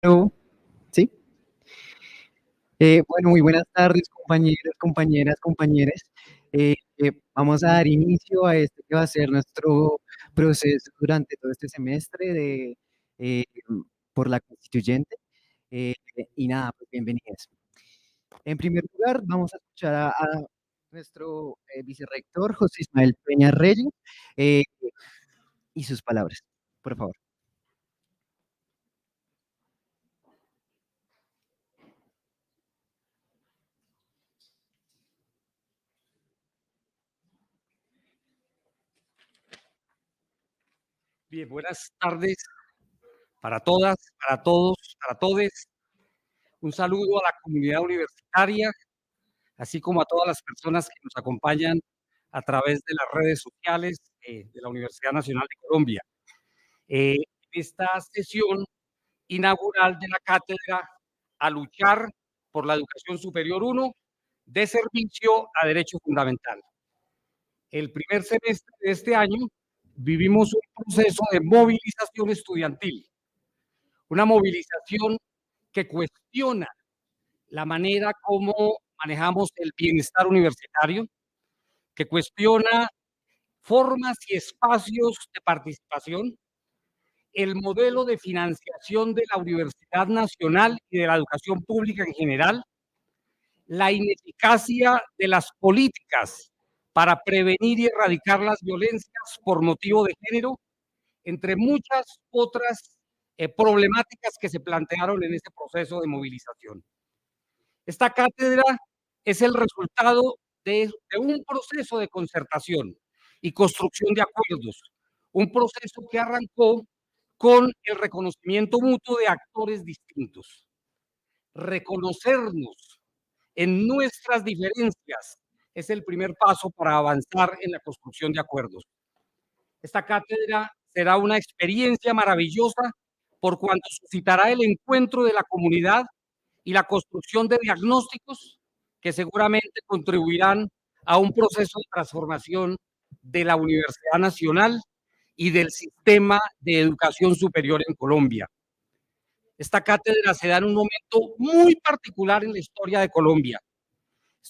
Aló, ¿sí? Bueno, muy buenas tardes, compañeros, compañeras, compañeres. Vamos a dar inicio a este que va a ser nuestro proceso durante todo este semestre eh, por la Constituyente. Eh, y nada, pues bienvenidos. En primer lugar, vamos a escuchar a nuestro vicerrector, José Ismael Peña Reyes, eh, y sus palabras, por favor. Bien, buenas tardes para todas, para todos, para todes. Un saludo a la comunidad universitaria, así como a todas las personas que nos acompañan a través de las redes sociales de la Universidad Nacional de Colombia. Esta sesión inaugural de la cátedra A luchar por la educación superior 1 de servicio a derecho fundamental. El primer semestre de este año vivimos un proceso de movilización estudiantil, una movilización que cuestiona la manera como manejamos el bienestar universitario, que cuestiona formas y espacios de participación, el modelo de financiación de la Universidad Nacional y de la educación pública en general, la ineficacia de las políticas para prevenir y erradicar las violencias por motivo de género, entre muchas otras problemáticas que se plantearon en ese proceso de movilización. Esta cátedra es el resultado de un proceso de concertación y construcción de acuerdos, un proceso que arrancó con el reconocimiento mutuo de actores distintos. Reconocernos en nuestras diferencias es el primer paso para avanzar en la construcción de acuerdos. Esta cátedra será una experiencia maravillosa por cuanto suscitará el encuentro de la comunidad y la construcción de diagnósticos que seguramente contribuirán a un proceso de transformación de la Universidad Nacional y del sistema de educación superior en Colombia. Esta cátedra se da en un momento muy particular en la historia de Colombia.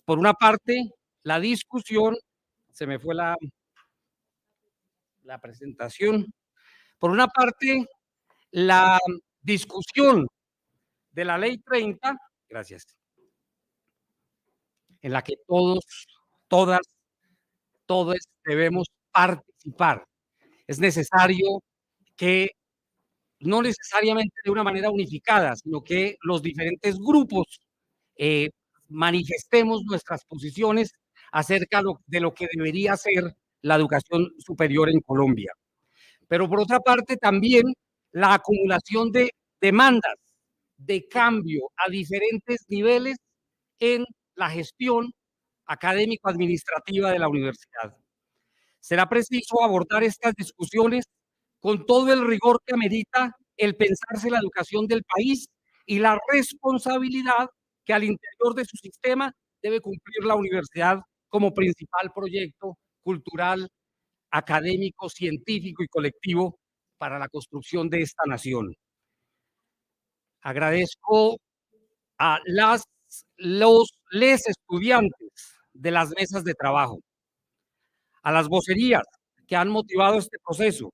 Por una parte, la discusión, se me fue la presentación, por una parte, la discusión de la Ley 30, gracias, en la que todos, todas, todos debemos participar. Es necesario que, no necesariamente de una manera unificada, sino que los diferentes grupos manifestemos nuestras posiciones acerca de lo que debería ser la educación superior en Colombia. Pero por otra parte también la acumulación de demandas de cambio a diferentes niveles en la gestión académico-administrativa de la universidad. Será preciso abordar estas discusiones con todo el rigor que amerita el pensarse la educación del país y la responsabilidad que al interior de su sistema debe cumplir la universidad como principal proyecto cultural, académico, científico y colectivo para la construcción de esta nación. Agradezco a les estudiantes de las mesas de trabajo, a las vocerías que han motivado este proceso,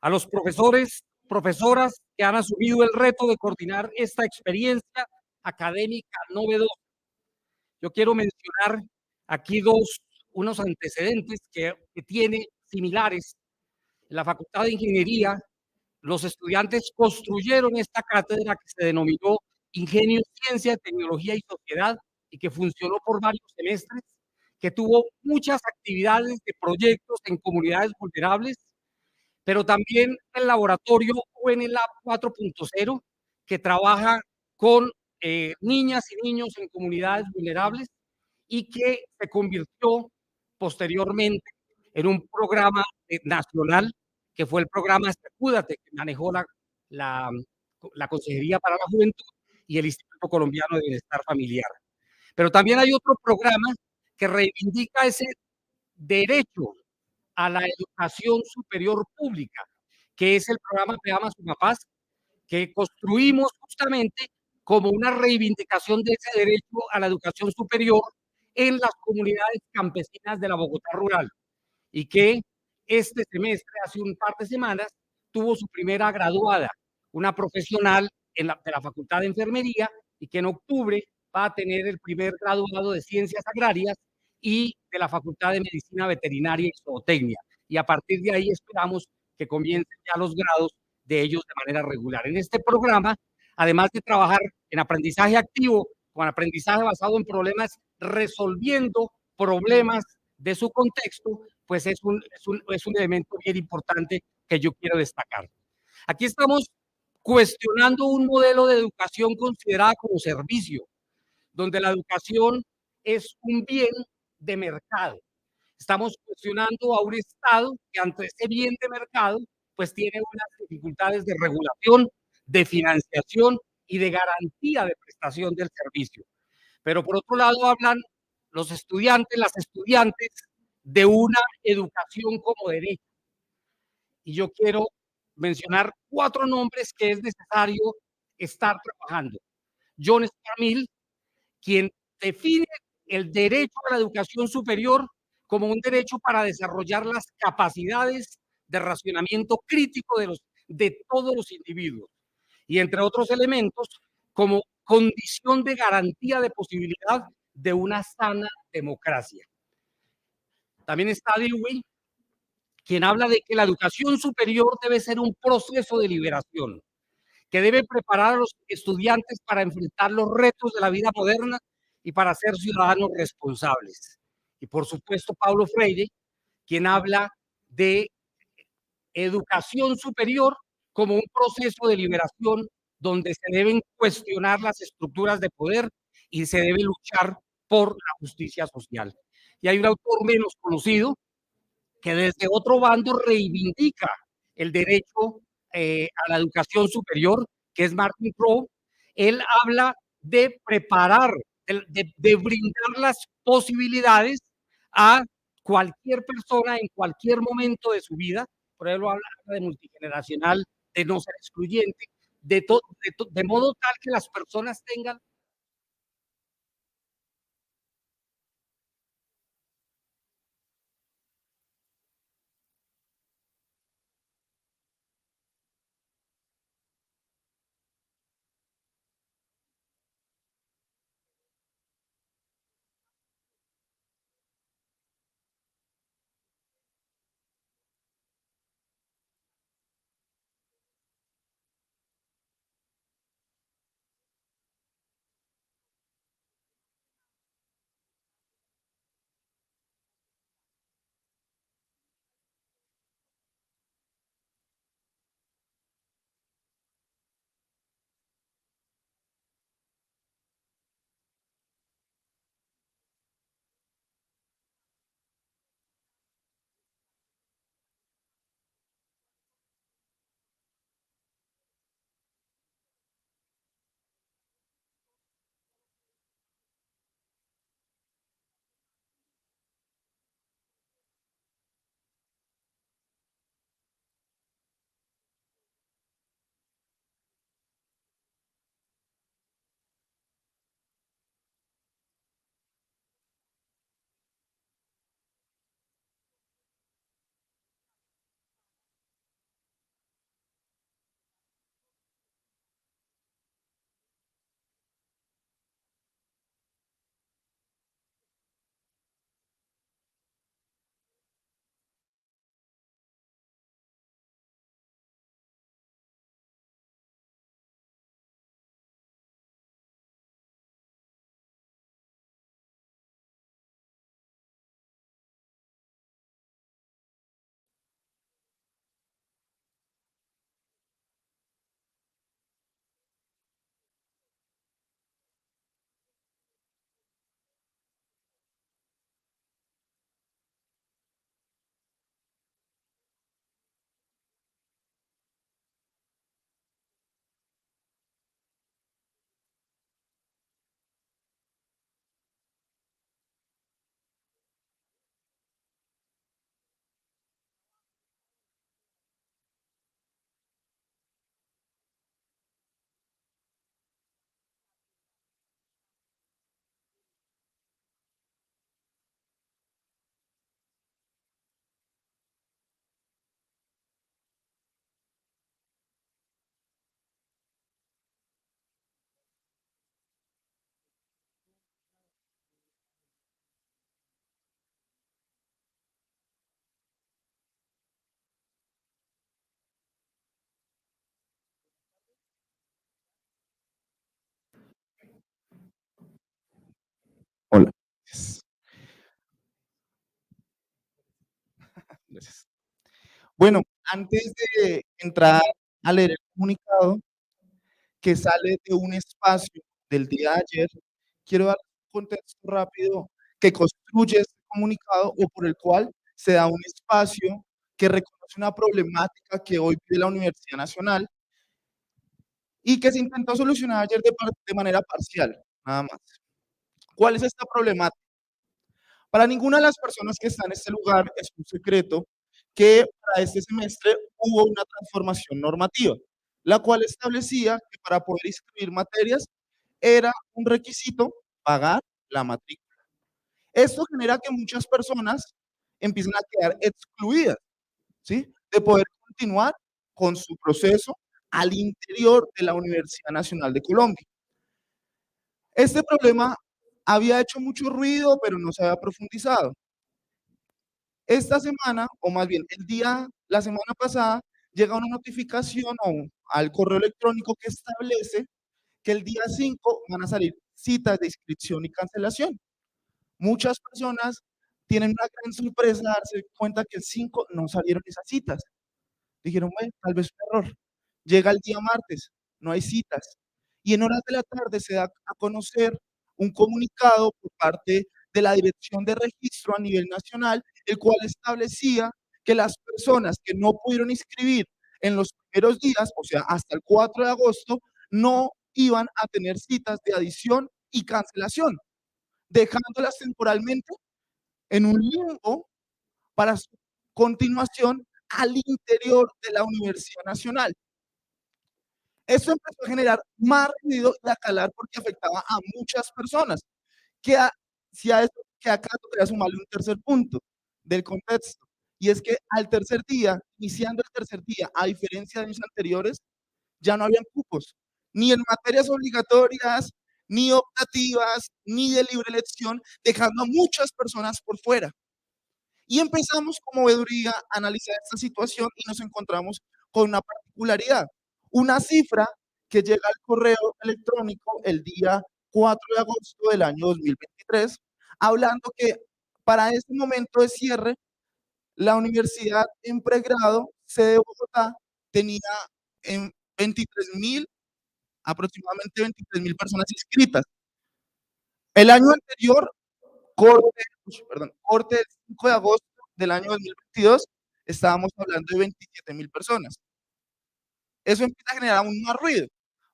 a los profesores, profesoras que han asumido el reto de coordinar esta experiencia académica novedosa. Yo quiero mencionar aquí unos antecedentes que tiene similares. En la Facultad de Ingeniería, los estudiantes construyeron esta cátedra que se denominó Ingenio, Ciencia, Tecnología y Sociedad y que funcionó por varios semestres, que tuvo muchas actividades de proyectos en comunidades vulnerables, pero también el laboratorio UNLab 4.0, que trabaja con niñas y niños en comunidades vulnerables y que se convirtió posteriormente en un programa nacional que fue el programa Escúdate, que manejó la Consejería para la Juventud y el Instituto Colombiano de Bienestar Familiar. Pero también hay otro programa que reivindica ese derecho a la educación superior pública, que es el programa Veamos Sumapaz, que construimos justamente como una reivindicación de ese derecho a la educación superior en las comunidades campesinas de la Bogotá rural, y que este semestre, hace un par de semanas, tuvo su primera graduada, una profesional de la Facultad de Enfermería, y que en octubre va a tener el primer graduado de Ciencias Agrarias y de la Facultad de Medicina Veterinaria y Zootecnia. Y a partir de ahí esperamos que comiencen ya los grados de ellos de manera regular. En este programa, además de trabajar en aprendizaje activo, con aprendizaje basado en problemas, resolviendo problemas de su contexto, pues es un elemento bien importante que yo quiero destacar. Aquí estamos cuestionando un modelo de educación considerada como servicio, donde la educación es un bien de mercado. Estamos cuestionando a un Estado que ante ese bien de mercado, pues tiene unas dificultades de regulación, de financiación y de garantía de prestación del servicio. Pero por otro lado hablan los estudiantes, las estudiantes, de una educación como derecho. Y yo quiero mencionar 4 nombres que es necesario estar trabajando. John Stuart Mill, quien define el derecho a la educación superior como un derecho para desarrollar las capacidades de racionamiento crítico de todos los individuos, y entre otros elementos, como condición de garantía de posibilidad de una sana democracia. También está Dewey, quien habla de que la educación superior debe ser un proceso de liberación, que debe preparar a los estudiantes para enfrentar los retos de la vida moderna y para ser ciudadanos responsables. Y por supuesto, Paulo Freire, quien habla de educación superior como un proceso de liberación donde se deben cuestionar las estructuras de poder y se debe luchar por la justicia social. Y hay un autor menos conocido que desde otro bando reivindica el derecho a la educación superior, que es Martin Crowe. Él habla de preparar, de brindar las posibilidades a cualquier persona en cualquier momento de su vida. Por ejemplo, habla de multigeneracional, de no ser excluyente, de modo tal que las personas tengan Bueno, antes de entrar a leer el comunicado que sale de un espacio del día de ayer, quiero dar un contexto rápido que construye este comunicado o por el cual se da un espacio que reconoce una problemática que hoy vive la Universidad Nacional y que se intentó solucionar ayer de manera parcial, nada más. ¿Cuál es esta problemática? Para ninguna de las personas que están en este lugar es un secreto que para este semestre hubo una transformación normativa, la cual establecía que para poder inscribir materias era un requisito pagar la matrícula. Esto genera que muchas personas empiecen a quedar excluidas, ¿sí? De poder continuar con su proceso al interior de la Universidad Nacional de Colombia. Este problema había hecho mucho ruido, pero no se había profundizado. Esta semana, o más bien la semana pasada, llega una notificación al correo electrónico que establece que el día 5 van a salir citas de inscripción y cancelación. Muchas personas tienen una gran sorpresa de darse cuenta que el 5 no salieron esas citas. Dijeron, bueno, tal vez un error. Llega el día martes, no hay citas. Y en horas de la tarde se da a conocer un comunicado por parte de la Dirección de Registro a nivel nacional, el cual establecía que las personas que no pudieron inscribir en los primeros días, o sea, hasta el 4 de agosto, no iban a tener citas de adición y cancelación, dejándolas temporalmente en un limbo para su continuación al interior de la Universidad Nacional. Esto empezó a generar más ruido y a calar porque afectaba a muchas personas. Que a, si a esto, que acá tocaría sumarle un tercer punto del contexto, y es que al tercer día, iniciando el tercer día, a diferencia de años anteriores, ya no habían cupos, ni en materias obligatorias, ni optativas, ni de libre elección, dejando a muchas personas por fuera. Y empezamos como veeduría a analizar esta situación y nos encontramos con una particularidad, una cifra que llega al correo electrónico el día 4 de agosto del año 2023, hablando que para este momento de cierre, la universidad en pregrado, sede de Bogotá, tenía en 23.000, aproximadamente 23.000 personas inscritas. El año anterior, corte del 5 de agosto del año 2022, estábamos hablando de 27.000 personas. Eso empieza a generar aún más ruido,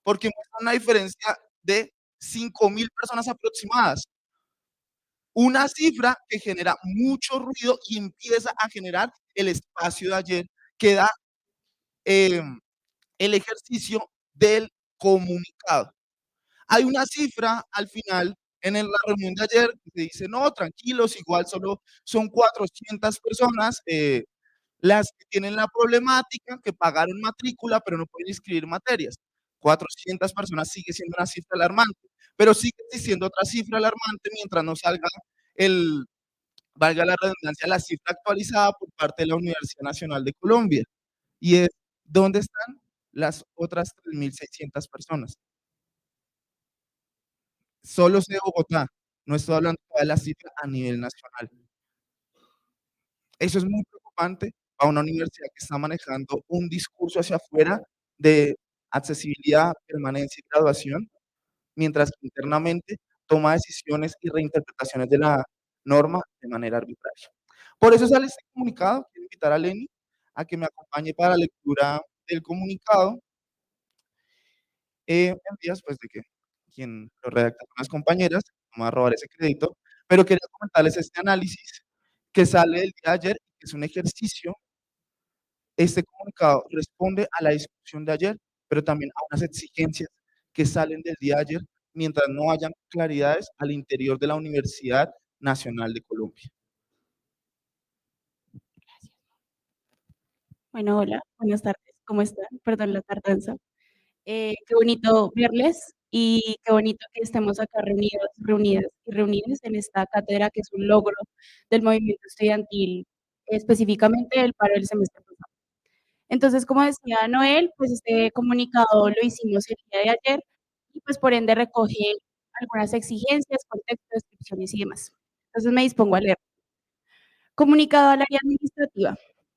porque muestra una diferencia de 5.000 personas aproximadas. Una cifra que genera mucho ruido y empieza a generar el espacio de ayer que da el ejercicio del comunicado. Hay una cifra al final en la reunión de ayer que se dice, no, tranquilos, igual solo son 400 personas las que tienen la problemática, que pagaron matrícula, pero no pueden inscribir materias. 400 personas sigue siendo una cifra alarmante, pero sigue existiendo otra cifra alarmante mientras no salga valga la redundancia, la cifra actualizada por parte de la Universidad Nacional de Colombia. Y es, ¿dónde están las otras 3.600 personas? Solo sé de Bogotá, no estoy hablando de la cifra a nivel nacional. Eso es muy preocupante para una universidad que está manejando un discurso hacia afuera de accesibilidad, permanencia y graduación, mientras que internamente toma decisiones y reinterpretaciones de la norma de manera arbitraria. Por eso sale este comunicado. Quiero invitar a Lenny a que me acompañe para la lectura del comunicado, en días pues, de que quien lo redacta son las compañeras, vamos a robar ese crédito, pero quería comentarles este análisis que sale del día de ayer, que es un ejercicio. Este comunicado responde a la discusión de ayer, pero también a unas exigencias que salen del día de ayer, mientras no hayan claridades al interior de la Universidad Nacional de Colombia. Bueno, hola, buenas tardes, ¿cómo están? Perdón la tardanza. Qué bonito verles y qué bonito que estemos acá reunidos, reunidas y reunidos en esta cátedra que es un logro del movimiento estudiantil, específicamente del paro del semestre pasado. Entonces, como decía Noel, pues este comunicado lo hicimos el día de ayer y pues por ende recoge algunas exigencias, contextos, descripciones y demás. Entonces me dispongo a leer. Comunicado al área administrativa.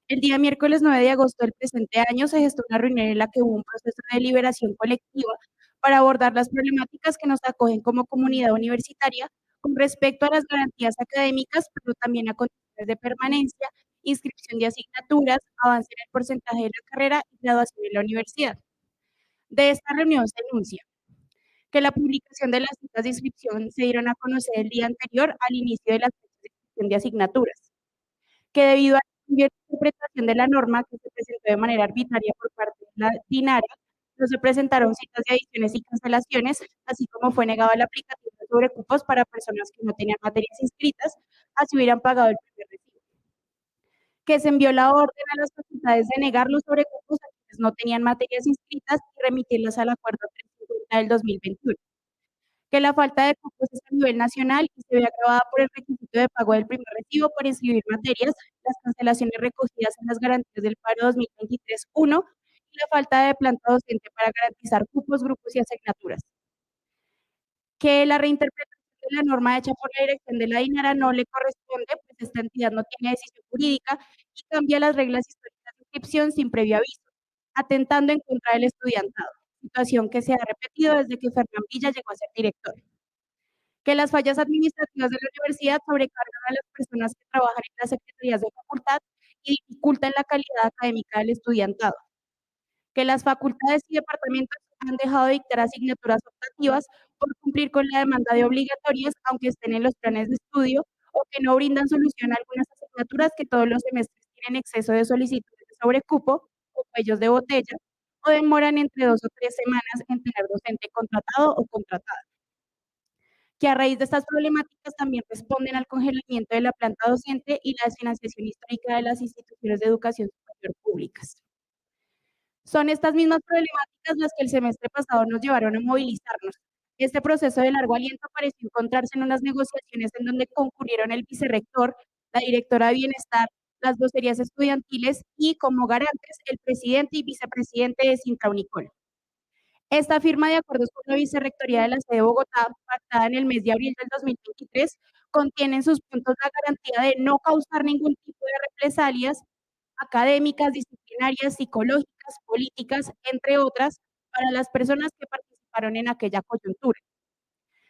El día miércoles 9 de agosto del presente año se gestó una reunión en la que hubo un proceso de deliberación colectiva para abordar las problemáticas que nos acogen como comunidad universitaria con respecto a las garantías académicas, pero también a condiciones de permanencia, inscripción de asignaturas, avance en el porcentaje de la carrera y graduación en la universidad. De esta reunión se enuncia que la publicación de las citas de inscripción se dieron a conocer el día anterior al inicio de las fechas de inscripción de asignaturas, que debido a la interpretación de la norma que se presentó de manera arbitraria por parte de la DINARA, no se presentaron citas de adiciones y cancelaciones, así como fue negado el aplicativo de sobrecupos para personas que no tenían materias inscritas, así hubieran pagado el primer recibo. Que se envió la orden a las facultades de negar los sobrecupos a quienes no tenían materias inscritas y remitirlas al acuerdo 350 del 2021. Que la falta de cupos es a nivel nacional y se ve agravada por el requisito de pago del primer recibo por inscribir materias, las cancelaciones recogidas en las garantías del paro 2023-1 y la falta de planta docente para garantizar cupos, grupos y asignaturas. Que la reinterpretación de la norma hecha por la dirección de la DINARA no le corresponde, pues esta entidad no tiene decisión jurídica y cambia las reglas históricas de inscripción sin previo aviso, atentando en contra del estudiantado, situación que se ha repetido desde que Fernán Villa llegó a ser director. Que las fallas administrativas de la universidad sobrecargan a las personas que trabajan en las secretarías de facultad y dificultan la calidad académica del estudiantado. Que las facultades y departamentos han dejado de dictar asignaturas optativas por cumplir con la demanda de obligatorias, aunque estén en los planes de estudio, o que no brindan solución a algunas asignaturas que todos los semestres tienen exceso de solicitudes de sobrecupo o cuellos de botella, o demoran entre 2 o 3 semanas en tener docente contratado o contratada. Que a raíz de estas problemáticas también responden al congelamiento de la planta docente y la desfinanciación histórica de las instituciones de educación superior públicas. Son estas mismas problemáticas las que el semestre pasado nos llevaron a movilizarnos. Este proceso de largo aliento pareció encontrarse en unas negociaciones en donde concurrieron el vicerrector, la directora de Bienestar, las vocerías estudiantiles y, como garantes, el presidente y vicepresidente de Sintra Unicol. Esta firma de acuerdos con la Vicerrectoría de la sede de Bogotá, pactada en el mes de abril del 2023, contiene en sus puntos la garantía de no causar ningún tipo de represalias académicas, disciplinarias, psicológicas, políticas, entre otras, para las personas que participaron en aquella coyuntura.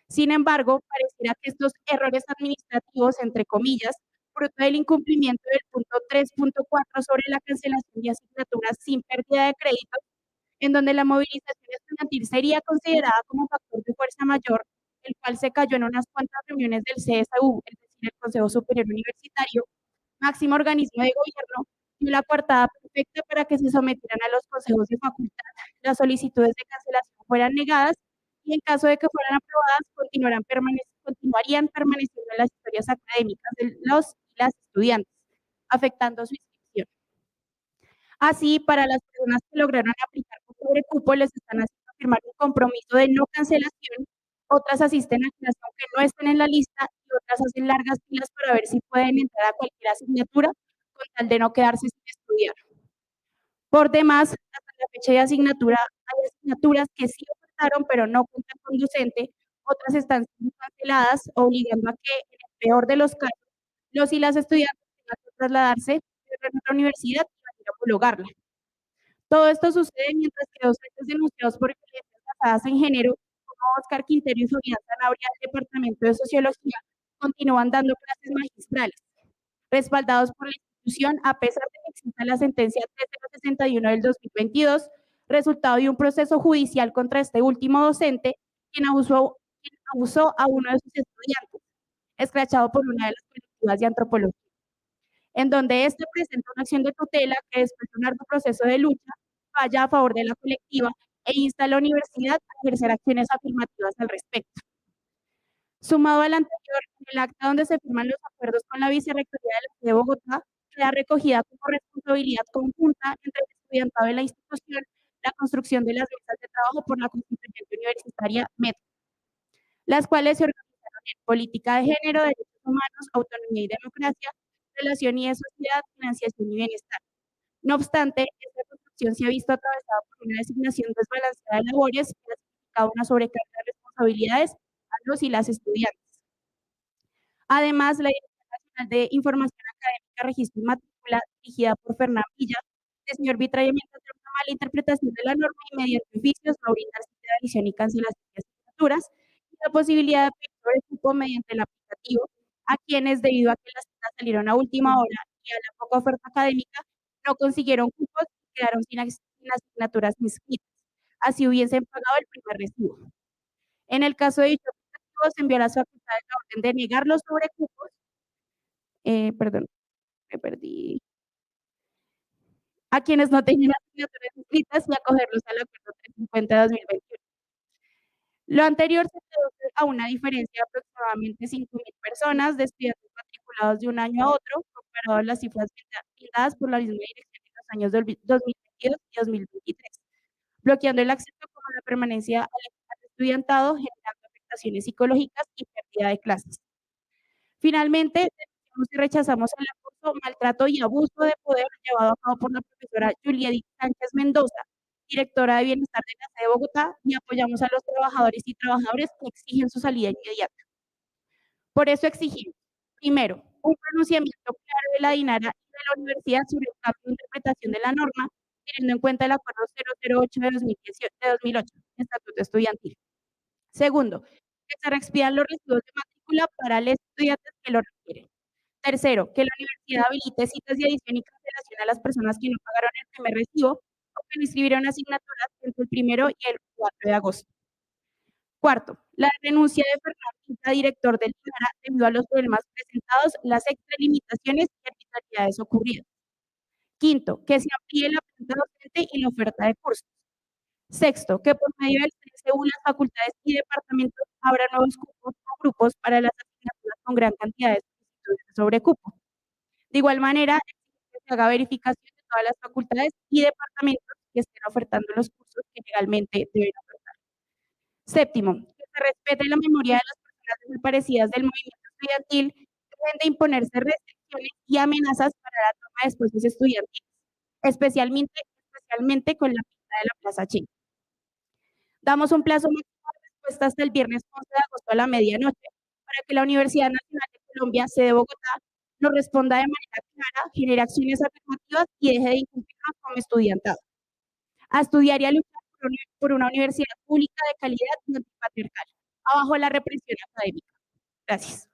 Sin embargo, pareciera que estos errores administrativos, entre comillas, fruto del incumplimiento del punto 3.4 sobre la cancelación de asignaturas sin pérdida de crédito, en donde la movilización estudiantil sería considerada como factor de fuerza mayor, el cual se cayó en unas cuantas reuniones del CSU, es decir, el Consejo Superior Universitario, máximo organismo de gobierno, dio la coartada perfecta para que se sometieran a los consejos de facultad, las solicitudes de cancelación fueran negadas y en caso de que fueran aprobadas, continuarían permaneciendo en las historias académicas de los y las estudiantes, afectando su inscripción. Así, para las personas que lograron aplicar por sobrecupo, les están haciendo firmar un compromiso de no cancelación, otras asisten a clases aunque no estén en la lista y otras hacen largas filas para ver si pueden entrar a cualquier asignatura con tal de no quedarse sin estudiar. Por demás, hasta la fecha de asignatura, hay asignaturas que sí ofertaron pero no cuentan con docente, otras están siendo canceladas, obligando a que, en el peor de los casos, los y las estudiantes tengan que trasladarse de nuestra universidad y ir a homologarla. Todo esto sucede mientras que docentes denunciados por violencias basadas en género, como Oscar Quintero y Fabián Zanabria del Departamento de Sociología, continúan dando clases magistrales, respaldados por la institución a pesar de que exista la sentencia 3061 del 2022, resultado de un proceso judicial contra este último docente, quien abusó a uno de sus estudiantes, escrachado por una de las colectivas de antropología, en donde este presenta una acción de tutela que después de un largo proceso de lucha falla a favor de la colectiva e insta a la universidad a ejercer acciones afirmativas al respecto. Sumado al anterior, en el acta donde se firman los acuerdos con la Vicerrectoría de la sede de Bogotá, queda recogida como responsabilidad conjunta entre el estudiantado de la institución la construcción de las mesas de trabajo por la Constituyente Universitaria MET, las cuales se organizaron en política de género, derechos humanos, autonomía y democracia, relación y de sociedad, financiación y bienestar. No obstante, esta construcción se ha visto atravesada por una designación desbalanceada de labores que ha significado una sobrecarga de responsabilidades a los y las estudiantes. Además, la Dirección Nacional de Información Académica, Registro y Matrícula matrícula dirigida por Fernán Villa, decidió arbitrariamente hacer una mala interpretación de la norma y mediante oficios no brindar cita de admisión y cancelación de asignaturas y la posibilidad de pedir sobrecupo mediante el aplicativo a quienes, debido a que las citas salieron a última hora y a la poca oferta académica, no consiguieron cupos y quedaron sin asignaturas inscritas. Así hubiesen pagado el primer recibo. En el caso de dicho aplicativo, se envió a las facultades la orden de negar los sobrecupos, perdón, me perdí, a quienes no tenían asignaturas inscritas y acogerlos al acuerdo 350 de 2021. Lo anterior se reduce a una diferencia de aproximadamente 5.000 personas de estudiantes matriculados de un año a otro, comparado a las cifras brindadas por la misma dirección en los años 2022 y 2023, bloqueando el acceso como la permanencia al estudiantado, generando afectaciones psicológicas y pérdida de clases. Finalmente, denunciamos y rechazamos el acoso, maltrato y abuso de poder llevado a cabo por la profesora Juliedith Sánchez Mendoza, directora de Bienestar de la sede de Bogotá, y apoyamos a los trabajadores y trabajadoras que exigen su salida inmediata. Por eso exigimos, primero, un pronunciamiento claro de la DINARA y de la universidad sobre el cambio de interpretación de la norma, teniendo en cuenta el acuerdo 008 de 2008, Estatuto Estudiantil. Segundo, que se reexpidan los recibos de matrícula para los estudiantes que lo requieren. Tercero, que la universidad habilite citas de adición y cancelación a las personas que no pagaron el primer recibo o que no inscribieron asignaturas entre el 1 y el 4 de agosto. Cuarto, la renuncia de Fernán Villa, director del DINARA, debido a los problemas presentados, las extralimitaciones y arbitrariedades ocurridas. Quinto, que se amplíe la planta docente y la oferta de cursos. Sexto, que por medio del CSU las facultades y departamentos abran nuevos cupos o grupos para las asignaturas con gran cantidad de solicitudes de sobrecupo. De igual manera, que se haga verificación de todas las facultades y departamentos que estén ofertando los cursos que legalmente deben ofertar. Séptimo, que se respete la memoria de las personas desaparecidas del movimiento estudiantil, que deben de imponerse restricciones y amenazas para la toma de espacios estudiantiles, especialmente con la pinta de la Plaza China. Damos un plazo máximo de respuesta hasta el viernes 11 de agosto a la medianoche para que la Universidad Nacional de Colombia, sede Bogotá, nos responda de manera clara, genere acciones afirmativas y deje de incumplirnos como estudiantado. A estudiar y a luchar por una universidad pública de calidad y antipatriarcal, abajo la represión académica. Gracias.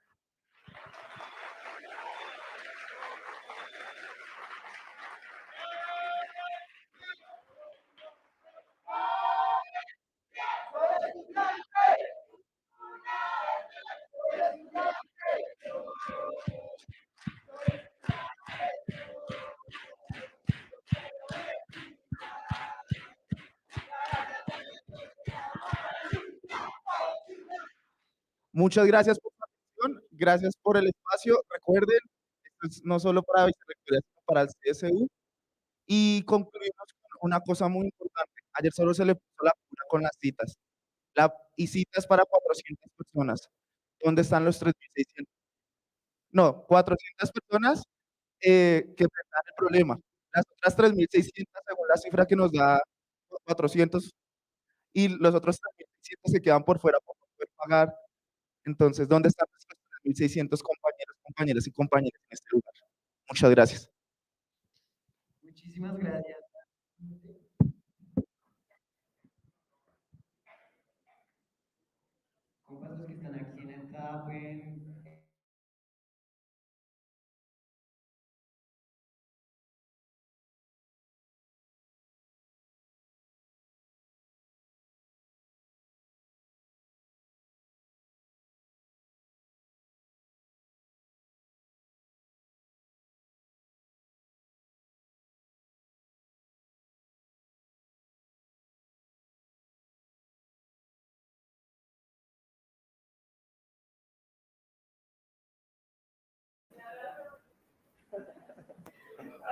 Muchas gracias por la atención, gracias por el espacio. Recuerden, esto es no solo para Vicerrectoría, sino para el CSU. Y concluimos con una cosa muy importante. Ayer solo se le puso la pura con las citas. Y citas para 400 personas. ¿Dónde están los 3.600? No, 400 personas que enfrentan el problema. Las otras 3.600, según la cifra que nos da 400, y los otros 3.600 se quedan por fuera por no poder pagar. Entonces, ¿dónde están nuestros 3.600 compañeros, compañeras y compañeras en este lugar? Muchas gracias. Muchísimas gracias. Compas, los que están aquí en la entrada pueden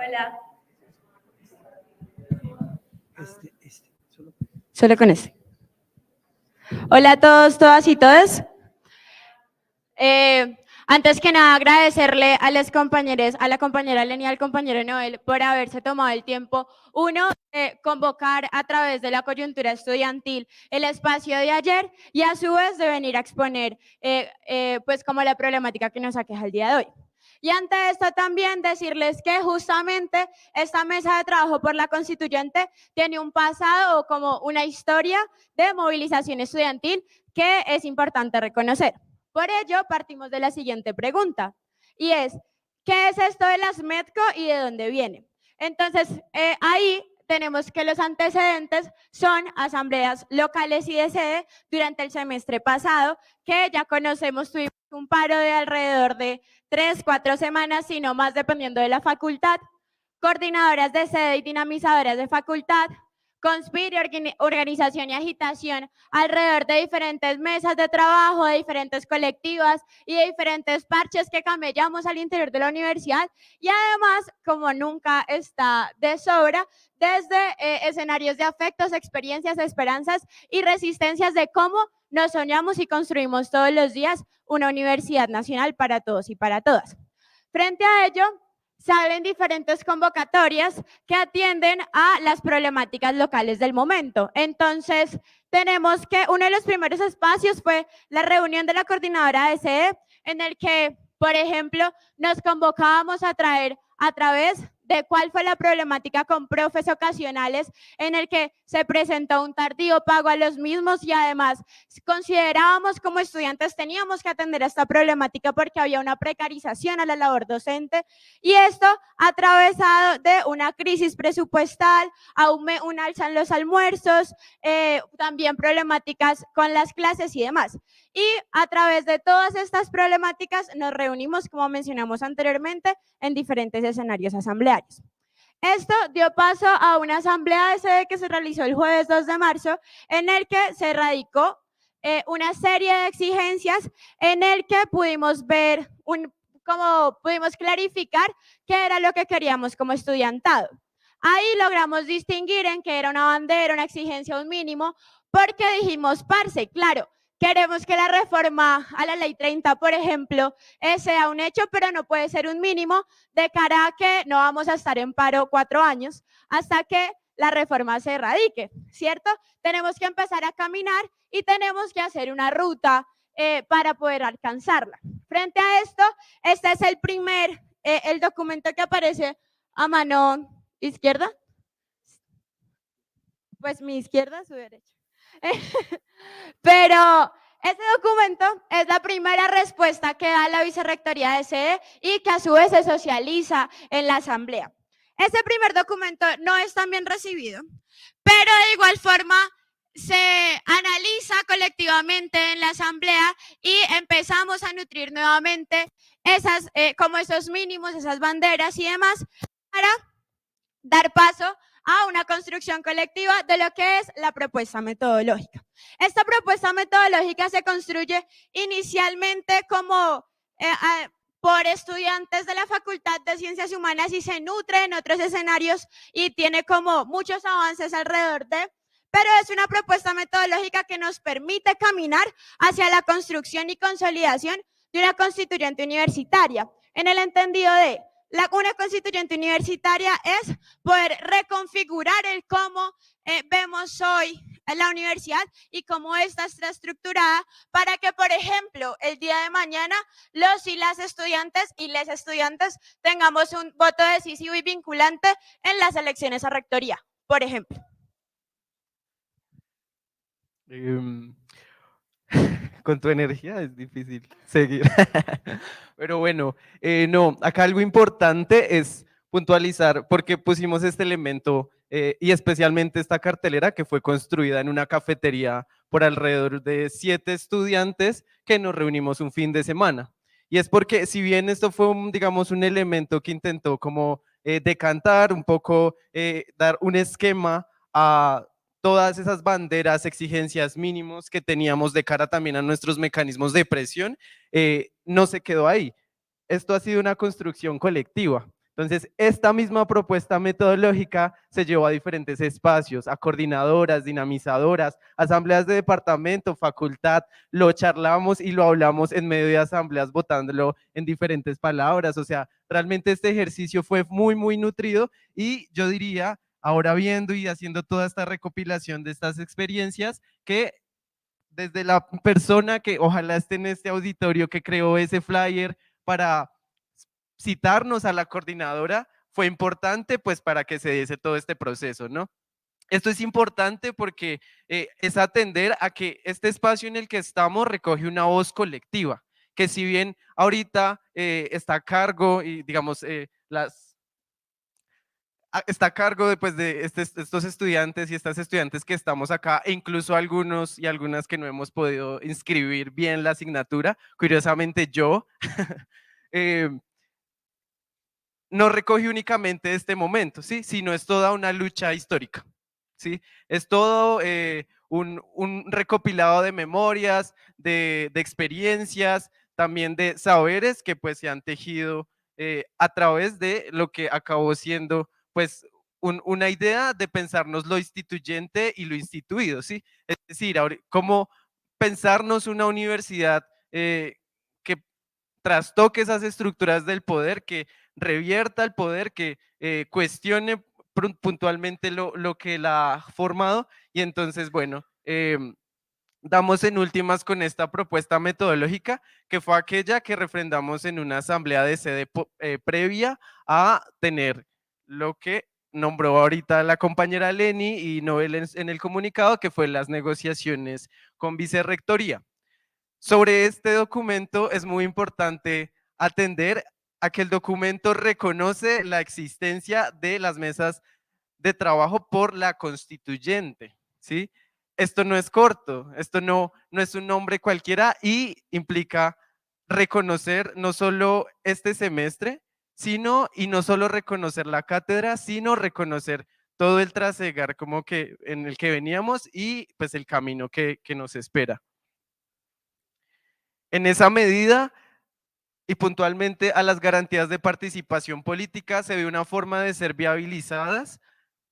Hola. Solo con este. Hola a todos, todas y todos. Antes que nada, agradecerle a las compañeras, a la compañera Leni y al compañero Noel por haberse tomado el tiempo, uno, de convocar a través de la coyuntura estudiantil el espacio de ayer y a su vez de venir a exponer pues como la problemática que nos aqueja el día de hoy. Y ante esto también decirles que justamente esta mesa de trabajo por la constituyente tiene un pasado o como una historia de movilización estudiantil que es importante reconocer. Por ello, partimos de la siguiente pregunta, y es, ¿qué es esto de las METCO y de dónde viene? Entonces, ahí tenemos que los antecedentes son asambleas locales y de sede durante el semestre pasado, que ya conocemos, tuvimos un paro de alrededor de 3, 4 semanas, si no más, dependiendo de la facultad, coordinadoras de sede y dinamizadoras de facultad, conspire, organización y agitación alrededor de diferentes mesas de trabajo, de diferentes colectivas y de diferentes parches que camellamos al interior de la universidad, y además, como nunca está de sobra, desde escenarios de afectos, experiencias, esperanzas y resistencias de cómo nos soñamos y construimos todos los días una universidad nacional para todos y para todas. Frente a ello, salen diferentes convocatorias que atienden a las problemáticas locales del momento. Entonces, tenemos que uno de los primeros espacios fue la reunión de la coordinadora de sede, en el que, por ejemplo, nos convocábamos a traer a través de cuál fue la problemática con profes ocasionales, en el que se presentó un tardío pago a los mismos, y además considerábamos como estudiantes teníamos que atender esta problemática porque había una precarización a la labor docente, y esto atravesado de una crisis presupuestal, un alza en los almuerzos, también problemáticas con las clases y demás. Y a través de todas estas problemáticas nos reunimos, como mencionamos anteriormente, en diferentes escenarios asamblearios. Esto dio paso a una asamblea de sede que se realizó el jueves 2 de marzo, en el que se radicó una serie de exigencias, en el que pudimos ver, como pudimos clarificar qué era lo que queríamos como estudiantado. Ahí logramos distinguir en qué era una bandera, una exigencia, un mínimo, porque dijimos, parce, claro, queremos que la reforma a la ley 30, por ejemplo, sea un hecho, pero no puede ser un mínimo de cara a que no vamos a estar en paro 4 años hasta que la reforma se erradique, ¿cierto? Tenemos que empezar a caminar y tenemos que hacer una ruta para poder alcanzarla. Frente a esto, este es el documento que aparece a mano izquierda. Pues mi izquierda, su derecha. Pero ese documento es la primera respuesta que da la Vicerrectoría de sede y que a su vez se socializa en la asamblea. Ese primer documento no es tan bien recibido, pero de igual forma se analiza colectivamente en la asamblea y empezamos a nutrir nuevamente como esos mínimos, esas banderas y demás, para dar paso a una construcción colectiva de lo que es la propuesta metodológica. Esta propuesta metodológica se construye inicialmente como por estudiantes de la Facultad de Ciencias Humanas y se nutre en otros escenarios y tiene como muchos avances alrededor de, pero es una propuesta metodológica que nos permite caminar hacia la construcción y consolidación de una constituyente universitaria, en el entendido de una constituyente universitaria es poder reconfigurar el cómo vemos hoy la universidad y cómo esta está estructurada para que, por ejemplo, el día de mañana los y las estudiantes y les estudiantes tengamos un voto decisivo y vinculante en las elecciones a rectoría, por ejemplo. Con tu energía es difícil seguir. Pero bueno, no, acá algo importante es puntualizar porque pusimos este elemento y especialmente esta cartelera que fue construida en una cafetería por alrededor de 7 estudiantes que nos reunimos un fin de semana. Y es porque si bien esto fue, digamos, un elemento que intentó como decantar un poco, dar un esquema a todas esas banderas, exigencias mínimos que teníamos de cara también a nuestros mecanismos de presión, no se quedó ahí. Esto ha sido una construcción colectiva. Entonces, esta misma propuesta metodológica se llevó a diferentes espacios, a coordinadoras, dinamizadoras, asambleas de departamento, facultad, lo charlamos y lo hablamos en medio de asambleas votándolo en diferentes palabras. O sea, realmente este ejercicio fue muy, muy nutrido y yo diría, ahora viendo y haciendo toda esta recopilación de estas experiencias, que desde la persona que ojalá esté en este auditorio que creó ese flyer para citarnos a la coordinadora fue importante pues para que se diese todo este proceso, ¿no? Esto es importante porque es atender a que este espacio en el que estamos recoge una voz colectiva, que si bien ahorita está a cargo y digamos está a cargo de, pues, de estos estudiantes y estas estudiantes que estamos acá, e incluso algunos y algunas que no hemos podido inscribir bien la asignatura, curiosamente yo, eh, no recoge únicamente este momento, ¿sí? Sino es toda una lucha histórica, ¿sí? Es todo un recopilado de memorias, de experiencias, también de saberes que pues se han tejido a través de lo que acabó siendo pues una idea de pensarnos lo instituyente y lo instituido, ¿sí? Es decir, cómo pensarnos una universidad que trastoque esas estructuras del poder, que revierta el poder, que cuestione puntualmente lo que la ha formado. Y entonces, bueno, damos en últimas con esta propuesta metodológica, que fue aquella que refrendamos en una asamblea de sede previa a tener lo que nombró ahorita la compañera Leni y Noel en el comunicado, que fue las negociaciones con vicerrectoría. Sobre este documento es muy importante atender a que el documento reconoce la existencia de las mesas de trabajo por la constituyente, ¿sí? Esto no es corto, esto no es un nombre cualquiera y implica reconocer no solo este semestre, y no solo reconocer la cátedra, sino reconocer todo el trasegar como que en el que veníamos y pues el camino que nos espera. En esa medida, y puntualmente a las garantías de participación política, se ve una forma de ser viabilizadas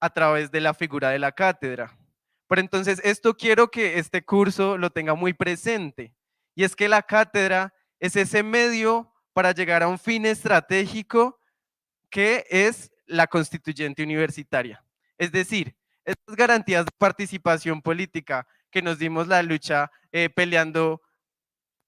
a través de la figura de la cátedra. Pero entonces esto quiero que este curso lo tenga muy presente, y es que la cátedra es ese medio para llegar a un fin estratégico que es la constituyente universitaria. Es decir, estas garantías de participación política que nos dimos la lucha peleando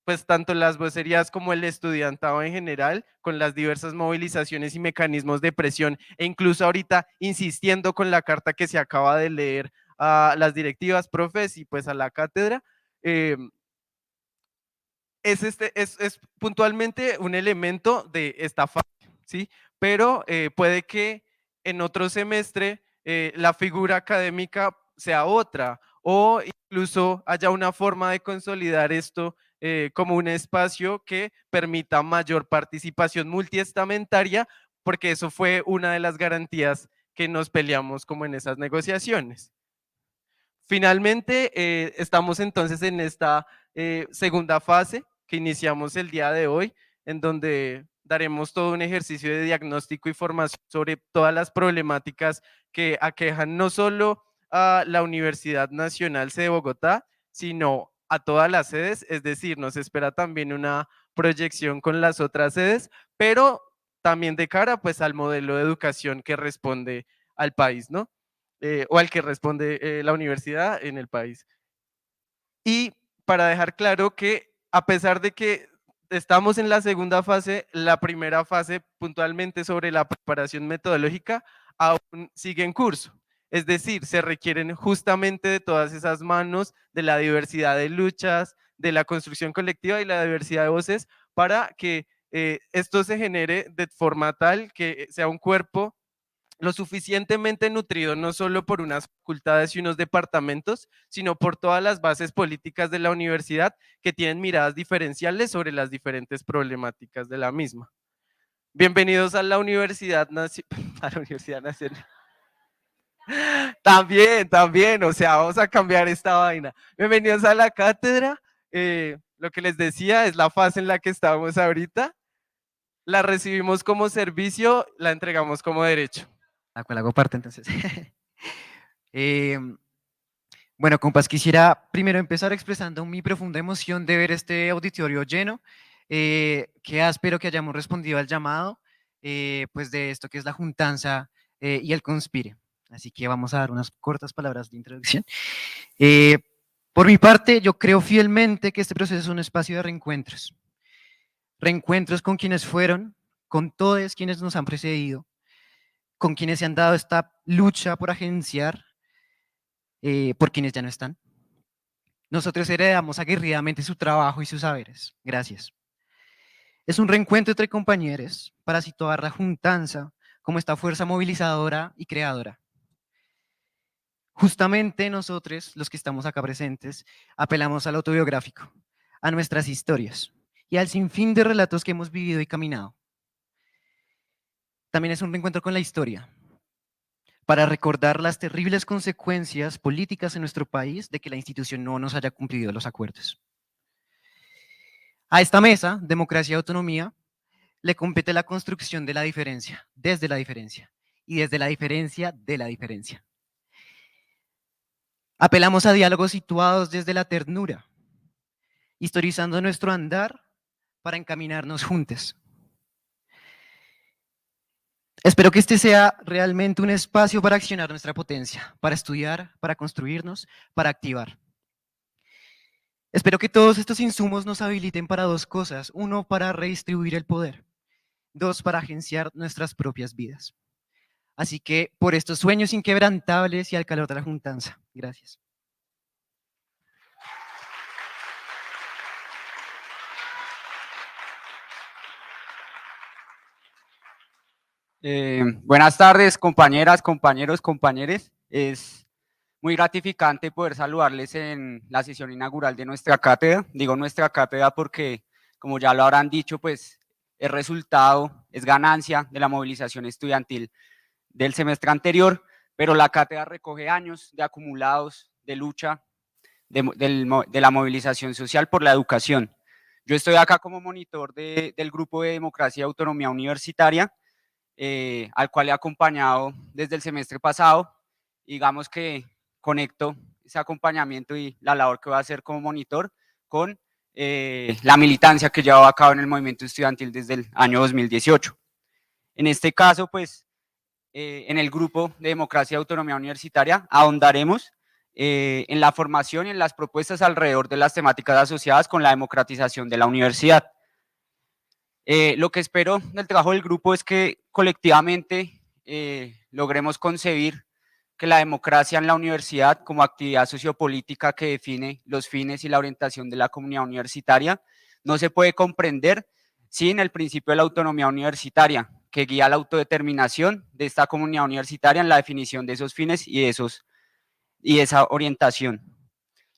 pues tanto las vocerías como el estudiantado en general, con las diversas movilizaciones y mecanismos de presión, e incluso ahorita insistiendo con la carta que se acaba de leer a las directivas, profes y pues a la cátedra, es puntualmente un elemento de esta fase, ¿sí? Pero puede que en otro semestre la figura académica sea otra, o incluso haya una forma de consolidar esto como un espacio que permita mayor participación multiestamentaria, porque eso fue una de las garantías que nos peleamos como en esas negociaciones. Finalmente, estamos entonces en esta segunda fase que iniciamos el día de hoy, en donde daremos todo un ejercicio de diagnóstico y formación sobre todas las problemáticas que aquejan no solo a la Universidad Nacional Sede Bogotá, sino a todas las sedes, es decir, nos espera también una proyección con las otras sedes, pero también de cara pues al modelo de educación que responde al país, ¿no? O al que responde la universidad en el país. Y para dejar claro que a pesar de que estamos en la segunda fase, la primera fase puntualmente sobre la preparación metodológica aún sigue en curso. Es decir, se requieren justamente de todas esas manos, de la diversidad de luchas, de la construcción colectiva y la diversidad de voces para que esto se genere de forma tal que sea un cuerpo lo suficientemente nutrido no solo por unas facultades y unos departamentos, sino por todas las bases políticas de la universidad que tienen miradas diferenciales sobre las diferentes problemáticas de la misma. Bienvenidos a la Universidad Nacional. También, o sea, vamos a cambiar esta vaina. Bienvenidos a la cátedra. Lo que les decía es la fase en la que estamos ahorita. La recibimos como servicio, la entregamos como derecho. La cual hago parte, entonces. Bueno, compas, quisiera primero empezar expresando mi profunda emoción de ver este auditorio lleno. Qué áspero que hayamos respondido al llamado, pues de esto que es la juntanza y el conspire. Así que vamos a dar unas cortas palabras de introducción. Por mi parte, yo creo fielmente que este proceso es un espacio de reencuentros. Reencuentros con quienes fueron, con todos quienes nos han precedido, con quienes se han dado esta lucha por agenciar, por quienes ya no están. Nosotros heredamos aguerridamente su trabajo y sus saberes. Gracias. Es un reencuentro entre compañeros para situar la juntanza como esta fuerza movilizadora y creadora. Justamente nosotros, los que estamos acá presentes, apelamos al autobiográfico, a nuestras historias y al sinfín de relatos que hemos vivido y caminado. También es un reencuentro con la historia, para recordar las terribles consecuencias políticas en nuestro país de que la institución no nos haya cumplido los acuerdos. A esta mesa, Democracia y Autonomía, le compete la construcción de la diferencia, desde la diferencia, y desde la diferencia de la diferencia. Apelamos a diálogos situados desde la ternura, historizando nuestro andar para encaminarnos juntos. Espero que este sea realmente un espacio para accionar nuestra potencia, para estudiar, para construirnos, para activar. Espero que todos estos insumos nos habiliten para dos cosas. Uno, para redistribuir el poder. Dos, para agenciar nuestras propias vidas. Así que por estos sueños inquebrantables y al calor de la juntanza. Gracias. Buenas tardes, compañeras, compañeros, compañeres. Es muy gratificante poder saludarles en la sesión inaugural de nuestra cátedra. Digo nuestra cátedra porque, como ya lo habrán dicho, pues es resultado, es ganancia de la movilización estudiantil del semestre anterior, pero la cátedra recoge años de acumulados de lucha de la movilización social por la educación. Yo estoy acá como monitor del grupo de Democracia y Autonomía Universitaria, al cual he acompañado desde el semestre pasado. Digamos que conecto ese acompañamiento y la labor que voy a hacer como monitor con la militancia que llevaba a cabo en el movimiento estudiantil desde el año 2018. En este caso, pues, en el grupo de Democracia y Autonomía Universitaria ahondaremos en la formación y en las propuestas alrededor de las temáticas asociadas con la democratización de la universidad. Lo que espero del trabajo del grupo es que colectivamente logremos concebir que la democracia en la universidad como actividad sociopolítica que define los fines y la orientación de la comunidad universitaria no se puede comprender sin el principio de la autonomía universitaria, que guía la autodeterminación de esta comunidad universitaria en la definición de esos fines y esa orientación.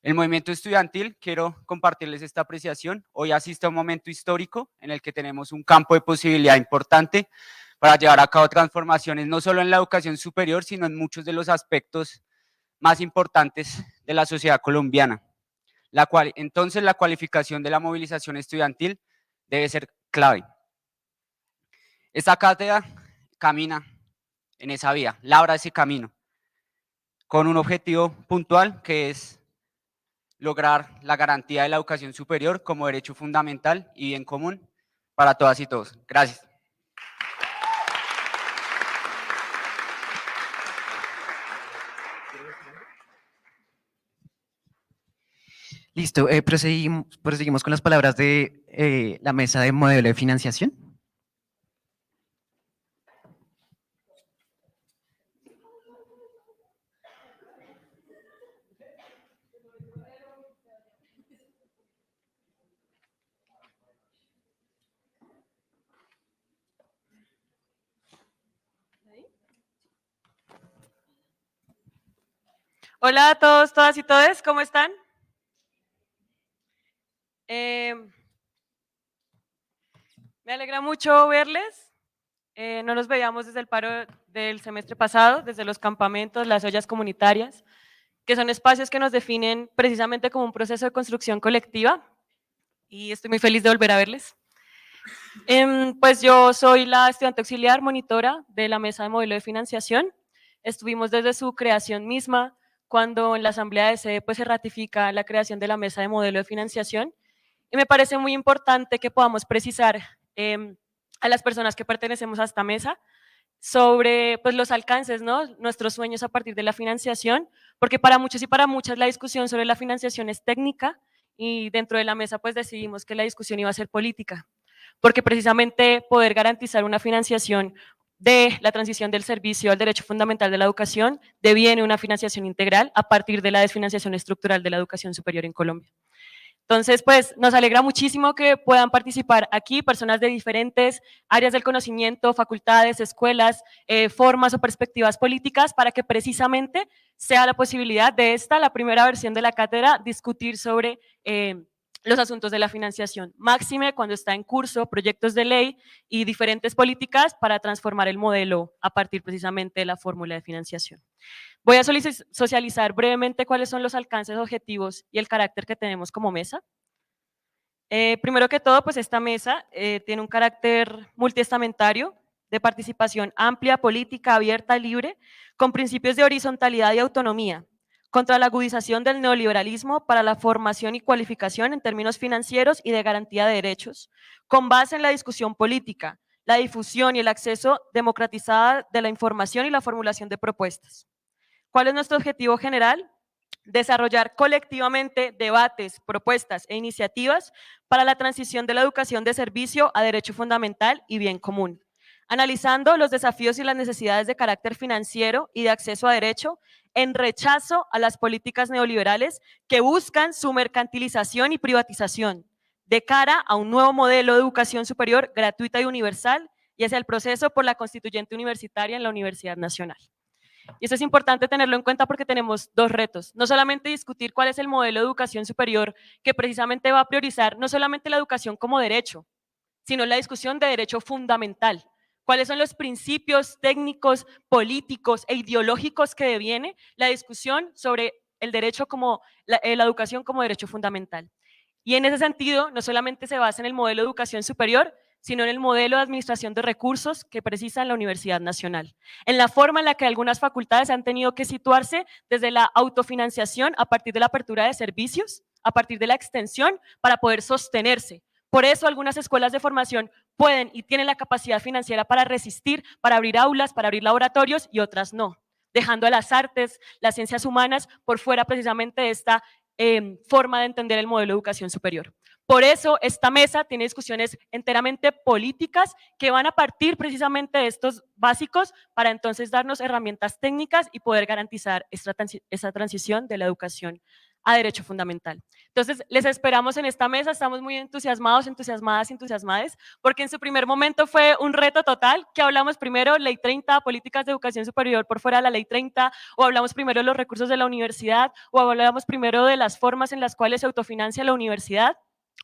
El movimiento estudiantil, quiero compartirles esta apreciación, hoy asiste a un momento histórico en el que tenemos un campo de posibilidad importante para llevar a cabo transformaciones no solo en la educación superior, sino en muchos de los aspectos más importantes de la sociedad colombiana. Entonces, la cualificación de la movilización estudiantil debe ser clave. Esta cátedra camina en esa vía, labra ese camino, con un objetivo puntual que es lograr la garantía de la educación superior como derecho fundamental y bien común para todas y todos. Gracias. Listo, proseguimos con las palabras de la mesa de modelo de financiación. Hola a todos, todas y todes, ¿cómo están? Me alegra mucho verles. No nos veíamos desde el paro del semestre pasado, desde los campamentos, las ollas comunitarias, que son espacios que nos definen precisamente como un proceso de construcción colectiva, y estoy muy feliz de volver a verles. Pues yo soy la estudiante auxiliar monitora de la mesa de modelo de financiación. Estuvimos desde su creación misma, cuando en la asamblea de sede pues se ratifica la creación de la mesa de modelo de financiación, y me parece muy importante que podamos precisar a las personas que pertenecemos a esta mesa sobre pues, los alcances, ¿no? Nuestros sueños a partir de la financiación, porque para muchos y para muchas la discusión sobre la financiación es técnica, y dentro de la mesa pues decidimos que la discusión iba a ser política. porque precisamente poder garantizar una financiación de la transición del servicio al derecho fundamental de la educación deviene una financiación integral a partir de la desfinanciación estructural de la educación superior en Colombia. Entonces, pues nos alegra muchísimo que puedan participar aquí personas de diferentes áreas del conocimiento, facultades, escuelas, formas o perspectivas políticas, para que precisamente sea la posibilidad de esta, la primera versión de la cátedra, discutir sobre los asuntos de la financiación, máxime cuando está en curso proyectos de ley y diferentes políticas para transformar el modelo a partir precisamente de la fórmula de financiación. Voy a socializar brevemente cuáles son los alcances, objetivos y el carácter que tenemos como mesa. Primero que todo, pues esta mesa tiene un carácter multiestamentario, de participación amplia, política, abierta, libre, con principios de horizontalidad y autonomía, contra la agudización del neoliberalismo para la formación y cualificación en términos financieros y de garantía de derechos, con base en la discusión política, la difusión y el acceso democratizado de la información y la formulación de propuestas. ¿Cuál es nuestro objetivo general? Desarrollar colectivamente debates, propuestas e iniciativas para la transición de la educación de servicio a derecho fundamental y bien común, analizando los desafíos y las necesidades de carácter financiero y de acceso a derecho en rechazo a las políticas neoliberales que buscan su mercantilización y privatización de cara a un nuevo modelo de educación superior gratuita y universal y hacia el proceso por la constituyente universitaria en la Universidad Nacional. Y eso es importante tenerlo en cuenta porque tenemos dos retos. No solamente discutir cuál es el modelo de educación superior que precisamente va a priorizar no solamente la educación como derecho, sino la discusión de derecho fundamental. ¿Cuáles son los principios técnicos, políticos e ideológicos que deviene la discusión sobre el derecho como la educación como derecho fundamental? Y en ese sentido, no solamente se basa en el modelo de educación superior, sino en el modelo de administración de recursos que precisa la Universidad Nacional, en la forma en la que algunas facultades han tenido que situarse desde la autofinanciación a partir de la apertura de servicios, a partir de la extensión, para poder sostenerse. Por eso algunas escuelas de formación pueden y tienen la capacidad financiera para resistir, para abrir aulas, para abrir laboratorios, y otras no, dejando a las artes, las ciencias humanas por fuera precisamente de esta forma de entender el modelo de educación superior. Por eso esta mesa tiene discusiones enteramente políticas que van a partir precisamente de estos básicos para entonces darnos herramientas técnicas y poder garantizar esta transición de la educación a derecho fundamental. Entonces, les esperamos en esta mesa, estamos muy entusiasmados, entusiasmadas, entusiasmades, porque en su primer momento fue un reto total, que hablamos primero Ley 30, políticas de educación superior por fuera de la Ley 30, o hablamos primero de los recursos de la universidad, o hablamos primero de las formas en las cuales se autofinancia la universidad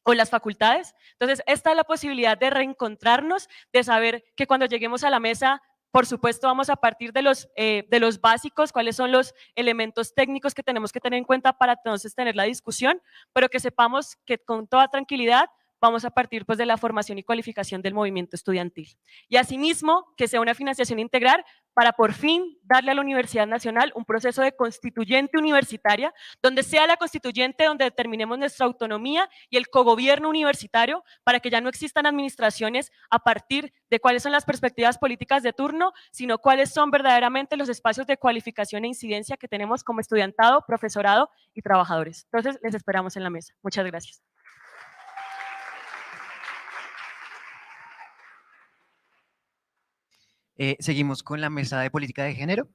o las facultades. Entonces, esta es la posibilidad de reencontrarnos, de saber que cuando lleguemos a la mesa, por supuesto, vamos a partir de los básicos, cuáles son los elementos técnicos que tenemos que tener en cuenta para entonces tener la discusión, pero que sepamos que con toda tranquilidad vamos a partir pues de la formación y cualificación del movimiento estudiantil. Y asimismo, que sea una financiación integral para por fin darle a la Universidad Nacional un proceso de constituyente universitaria, donde sea la constituyente donde determinemos nuestra autonomía y el cogobierno universitario, para que ya no existan administraciones a partir de cuáles son las perspectivas políticas de turno, sino cuáles son verdaderamente los espacios de cualificación e incidencia que tenemos como estudiantado, profesorado y trabajadores. Entonces, les esperamos en la mesa. Muchas gracias. Seguimos con la mesa de política de género.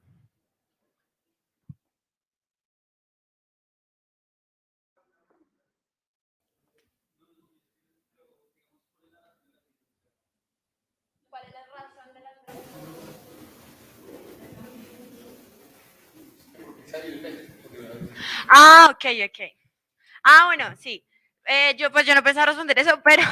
¿Cuál es la razón de la bueno, sí. Yo no pensaba responder eso, pero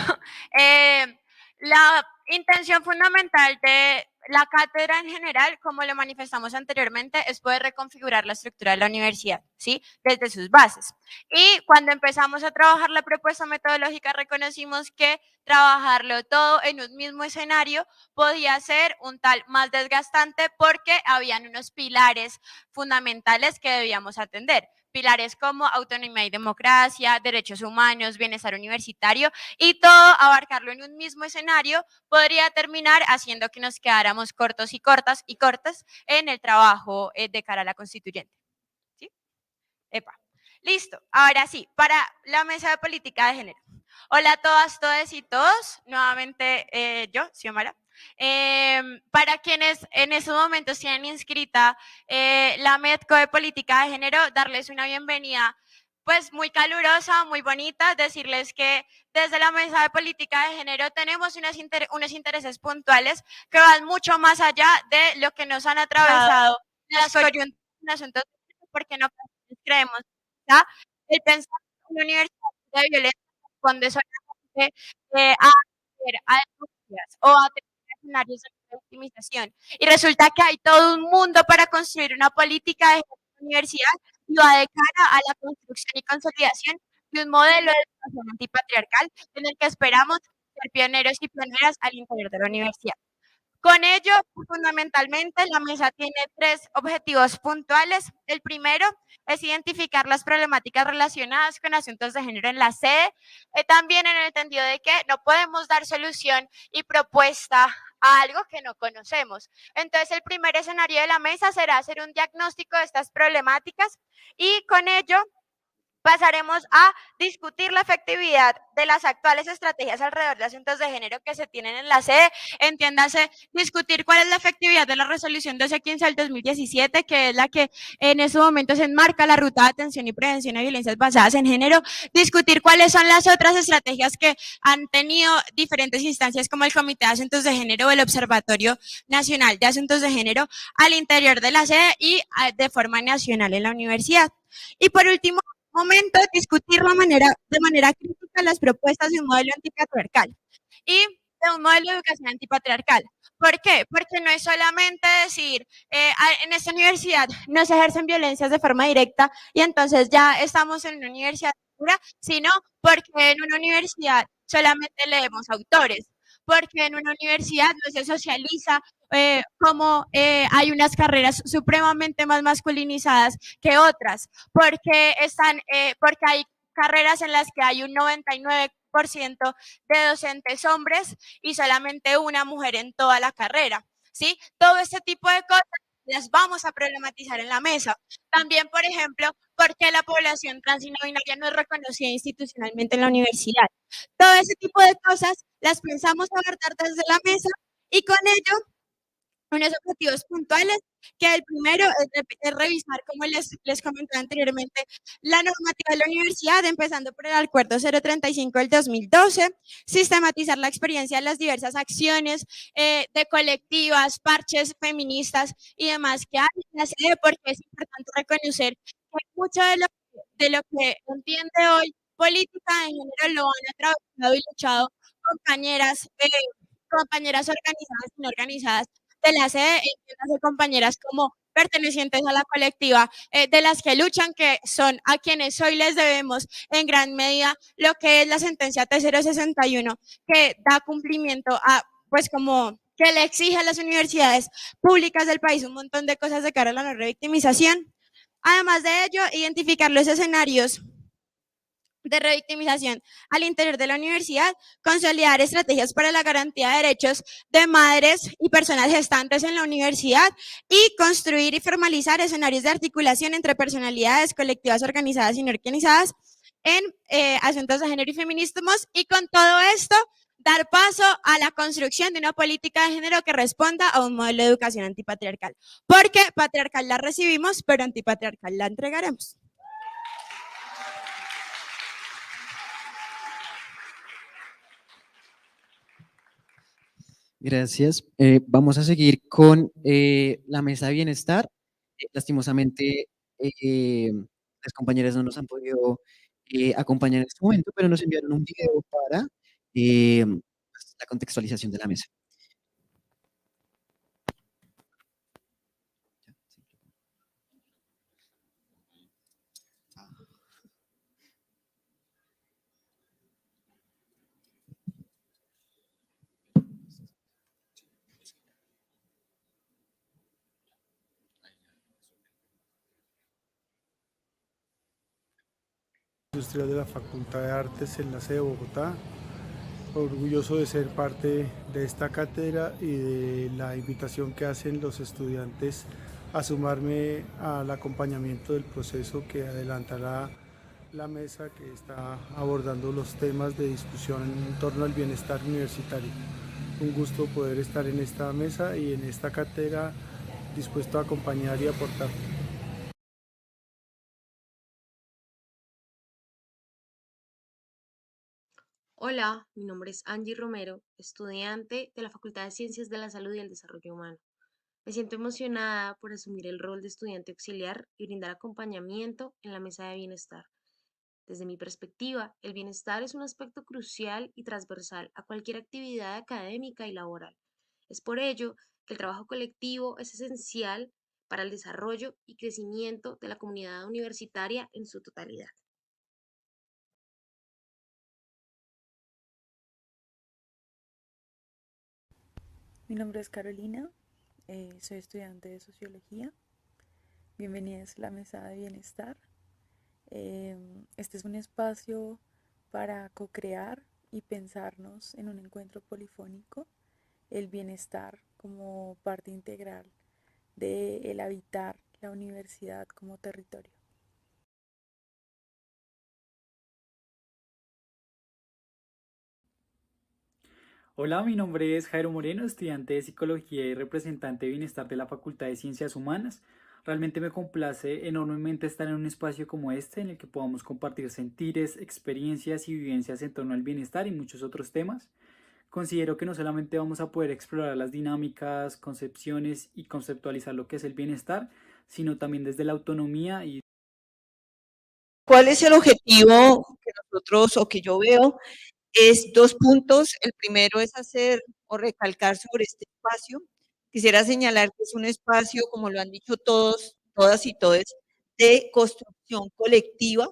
la intención fundamental de la cátedra en general, como lo manifestamos anteriormente, es poder reconfigurar la estructura de la universidad, ¿sí? Desde sus bases. Y cuando empezamos a trabajar la propuesta metodológica, reconocimos que trabajarlo todo en un mismo escenario podía ser un tal más desgastante porque habían unos pilares fundamentales que debíamos atender. Pilares como autonomía y democracia, derechos humanos, bienestar universitario, y todo abarcarlo en un mismo escenario podría terminar haciendo que nos quedáramos cortos y cortas en el trabajo de cara a la constituyente. ¿Sí? Listo. Ahora sí, para la mesa de política de género. Hola a todas, todes y todos. Nuevamente yo, Xiomara. Para quienes en estos momentos tienen inscrita la MEDCO de Política de Género, darles una bienvenida pues muy calurosa, muy bonita, decirles que desde la Mesa de Política de Género tenemos unos intereses puntuales que van mucho más allá de lo que nos han atravesado las coyunturas en asuntos, porque no creemos, ¿ya? El pensar en una universidad de violencia responde solamente a denuncias o a tener escenarios de victimización. Y resulta que hay todo un mundo para construir una política de universidad y va de cara a la construcción y consolidación de un modelo de educación antipatriarcal en el que esperamos ser pioneros y pioneras al interior de la universidad. Con ello, fundamentalmente, la mesa tiene 3 objetivos puntuales. El primero es identificar las problemáticas relacionadas con asuntos de género en la sede, también en el entendido de que no podemos dar solución y propuesta a algo que no conocemos. Entonces, el primer escenario de la mesa será hacer un diagnóstico de estas problemáticas y con ello pasaremos a discutir la efectividad de las actuales estrategias alrededor de asuntos de género que se tienen en la sede. Entiéndase, discutir cuál es la efectividad de la resolución 1215 del 2017, que es la que en estos momentos enmarca la ruta de atención y prevención a violencias basadas en género. Discutir cuáles son las otras estrategias que han tenido diferentes instancias como el Comité de Asuntos de Género o el Observatorio Nacional de Asuntos de Género al interior de la sede y de forma nacional en la universidad. Y por último, momento, discutir de manera crítica las propuestas de un modelo antipatriarcal y de un modelo de educación antipatriarcal. ¿Por qué? Porque no es solamente decir, en esta universidad no se ejercen violencias de forma directa y entonces ya estamos en una universidad segura, sino porque en una universidad solamente leemos autores, porque en una universidad no se socializa como hay unas carreras supremamente más masculinizadas que otras, porque hay carreras en las que hay un 99% de docentes hombres y solamente una mujer en toda la carrera, ¿sí? Todo este tipo de cosas las vamos a problematizar en la mesa. También, por ejemplo, ¿por qué la población trans y no binaria no es reconocida institucionalmente en la universidad? Todo ese tipo de cosas las pensamos abordar desde la mesa y con ello unos objetivos puntuales, que el primero es revisar, como les comenté anteriormente, la normativa de la universidad, empezando por el Acuerdo 035 del 2012, sistematizar la experiencia de las diversas acciones de colectivas, parches feministas y demás que hay en la sede, porque es importante reconocer que mucho de lo que entiende hoy política en género lo han atravesado y luchado compañeras organizadas y no organizadas de la sede, entiéndase compañeras como pertenecientes a la colectiva, de las que luchan, que son a quienes hoy les debemos en gran medida lo que es la sentencia T061, que da cumplimiento a, pues como que le exige a las universidades públicas del país un montón de cosas de cara a la no revictimización. Además de ello, identificar los escenarios de revictimización al interior de la universidad, consolidar estrategias para la garantía de derechos de madres y personas gestantes en la universidad y construir y formalizar escenarios de articulación entre personalidades colectivas organizadas y no organizadas en asuntos de género y feminismos, y con todo esto dar paso a la construcción de una política de género que responda a un modelo de educación antipatriarcal, porque patriarcal la recibimos, pero antipatriarcal la entregaremos. Gracias. Vamos a seguir con la mesa de bienestar. Lastimosamente, las compañeras no nos han podido acompañar en este momento, pero nos enviaron un video para pues, la contextualización de la mesa. Industrial de la Facultad de Artes en la sede de Bogotá, orgulloso de ser parte de esta cátedra y de la invitación que hacen los estudiantes a sumarme al acompañamiento del proceso que adelantará la mesa que está abordando los temas de discusión en torno al bienestar universitario. Un gusto poder estar en esta mesa y en esta cátedra dispuesto a acompañar y aportar. Hola, mi nombre es Angie Romero, estudiante de la Facultad de Ciencias de la Salud y el Desarrollo Humano. Me siento emocionada por asumir el rol de estudiante auxiliar y brindar acompañamiento en la mesa de bienestar. Desde mi perspectiva, el bienestar es un aspecto crucial y transversal a cualquier actividad académica y laboral. Es por ello que el trabajo colectivo es esencial para el desarrollo y crecimiento de la comunidad universitaria en su totalidad. Mi nombre es Carolina, soy estudiante de Sociología. Bienvenidos a la Mesa de Bienestar. Este es un espacio para co-crear y pensarnos en un encuentro polifónico, el bienestar como parte integral del habitar la universidad como territorio. Hola, mi nombre es Jairo Moreno, estudiante de Psicología y representante de Bienestar de la Facultad de Ciencias Humanas. Realmente me complace enormemente estar en un espacio como este en el que podamos compartir sentires, experiencias y vivencias en torno al bienestar y muchos otros temas. Considero que no solamente vamos a poder explorar las dinámicas, concepciones y conceptualizar lo que es el bienestar, sino también desde la autonomía y... ¿Cuál es el objetivo que nosotros o que yo veo? Es 2 puntos. El primero es hacer o recalcar sobre este espacio. Quisiera señalar que es un espacio, como lo han dicho todos, todas y todes, de construcción colectiva,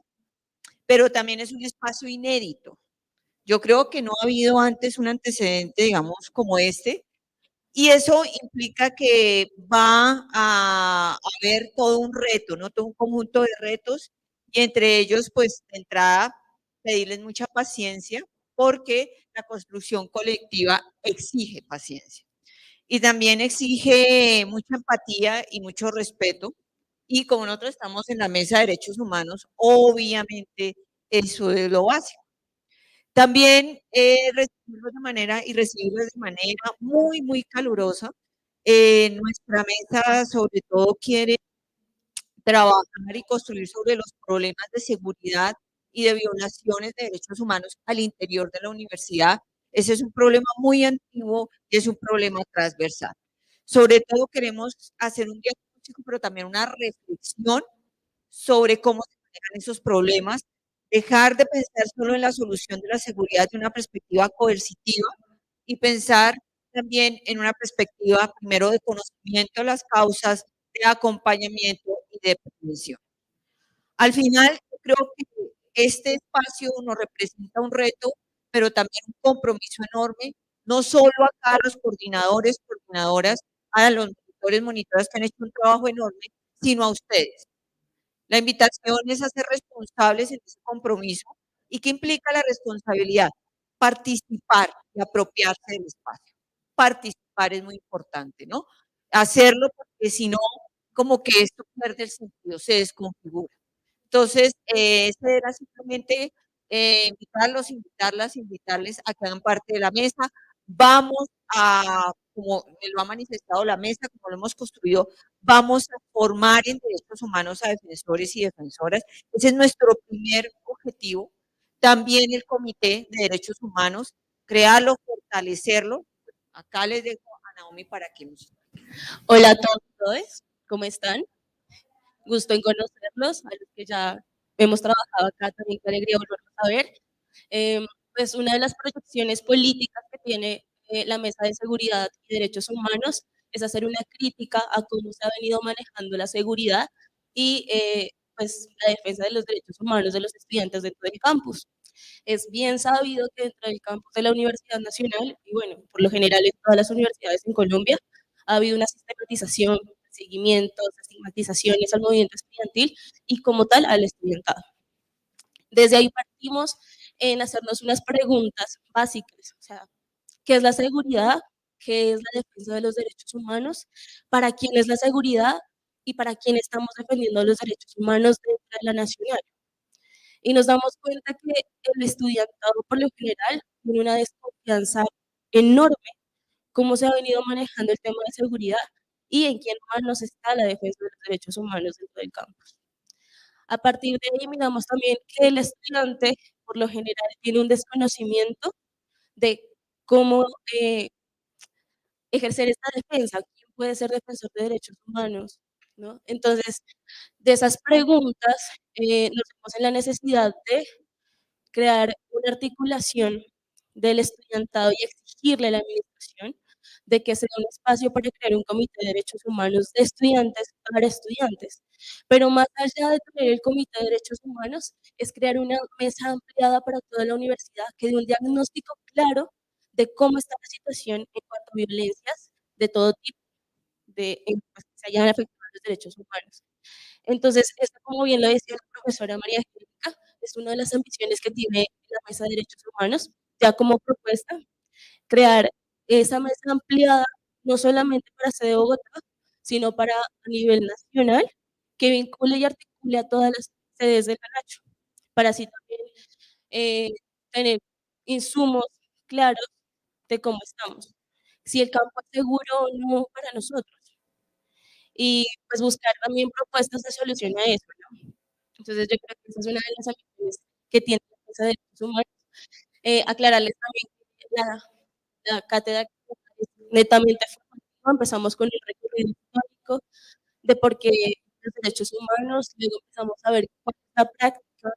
pero también es un espacio inédito. Yo creo que no ha habido antes un antecedente, digamos, como este, y eso implica que va a haber todo un reto, ¿no? Todo un conjunto de retos, y entre ellos, pues, de entrada, pedirles mucha paciencia, porque la construcción colectiva exige paciencia. Y también exige mucha empatía y mucho respeto. Y como nosotros estamos en la Mesa de Derechos Humanos, obviamente eso es lo básico. También recibirlos de manera muy, muy calurosa. Nuestra mesa, sobre todo, quiere trabajar y construir sobre los problemas de seguridad y de violaciones de derechos humanos al interior de la universidad. Ese es un problema muy antiguo y es un problema transversal. Sobre todo queremos hacer un diagnóstico, pero también una reflexión sobre cómo se manejan esos problemas, dejar de pensar solo en la solución de la seguridad de una perspectiva coercitiva y pensar también en una perspectiva primero de conocimiento de las causas, de acompañamiento y de prevención. Al final, yo creo que este espacio nos representa un reto, pero también un compromiso enorme, no solo acá a los coordinadores, coordinadoras, a los monitores, monitoras que han hecho un trabajo enorme, sino a ustedes. La invitación es a ser responsables en ese compromiso. ¿Y qué implica la responsabilidad? Participar y apropiarse del espacio. Participar es muy importante, ¿no? Hacerlo porque si no, como que esto pierde el sentido, se desconfigura. Entonces, ese era simplemente invitarlos, invitarlas, invitarles a que hagan parte de la mesa. Vamos a, como me lo ha manifestado la mesa, como lo hemos construido, vamos a formar en derechos humanos a defensores y defensoras. Ese es nuestro primer objetivo. También el Comité de Derechos Humanos, crearlo, fortalecerlo. Acá les dejo a Naomi para que nos... Hola a todos, ¿cómo están? Gusto en conocerlos, a los que ya hemos trabajado acá, también qué alegría volverlos a ver. Pues una de las proyecciones políticas que tiene la Mesa de Seguridad y Derechos Humanos es hacer una crítica a cómo se ha venido manejando la seguridad y pues la defensa de los derechos humanos de los estudiantes dentro del campus. Es bien sabido que dentro del campus de la Universidad Nacional, y bueno, por lo general en todas las universidades en Colombia, ha habido una sistematización, seguimientos, estigmatizaciones al movimiento estudiantil y como tal al estudiantado. Desde ahí partimos en hacernos unas preguntas básicas, o sea, ¿qué es la seguridad? ¿Qué es la defensa de los derechos humanos? ¿Para quién es la seguridad? ¿Y para quién estamos defendiendo los derechos humanos dentro de la nacional? Y nos damos cuenta que el estudiantado por lo general tiene una desconfianza enorme cómo se ha venido manejando el tema de seguridad y en qué manos está la defensa de los derechos humanos dentro del campus. A partir de ahí miramos también que el estudiante por lo general tiene un desconocimiento de cómo ejercer esta defensa, quién puede ser defensor de derechos humanos, ¿no? Entonces, de esas preguntas nos vemos en la necesidad de crear una articulación del estudiantado y exigirle a la administración de que sea un espacio para crear un comité de derechos humanos de estudiantes para estudiantes. Pero más allá de tener el comité de derechos humanos, es crear una mesa ampliada para toda la universidad que dé un diagnóstico claro de cómo está la situación en cuanto a violencias de todo tipo, pues, que se hayan afectado los derechos humanos. Entonces, esto, como bien lo decía la profesora María Angélica, es una de las ambiciones que tiene la Mesa de Derechos Humanos, ya como propuesta, crear esa mesa ampliada, no solamente para sede de Bogotá, sino para a nivel nacional, que vincule y articule a todas las sedes de la Nacho, para así también tener insumos claros de cómo estamos, si el campo es seguro o no para nosotros, y pues buscar también propuestas de solución a eso, ¿no? Entonces yo creo que esa es una de las ambiciones que tiene la Mesa de Derechos Humanos. Aclararles también que la cátedra es netamente formativa, empezamos con el recorrido histórico de por qué los derechos humanos, luego empezamos a ver cuál es la práctica,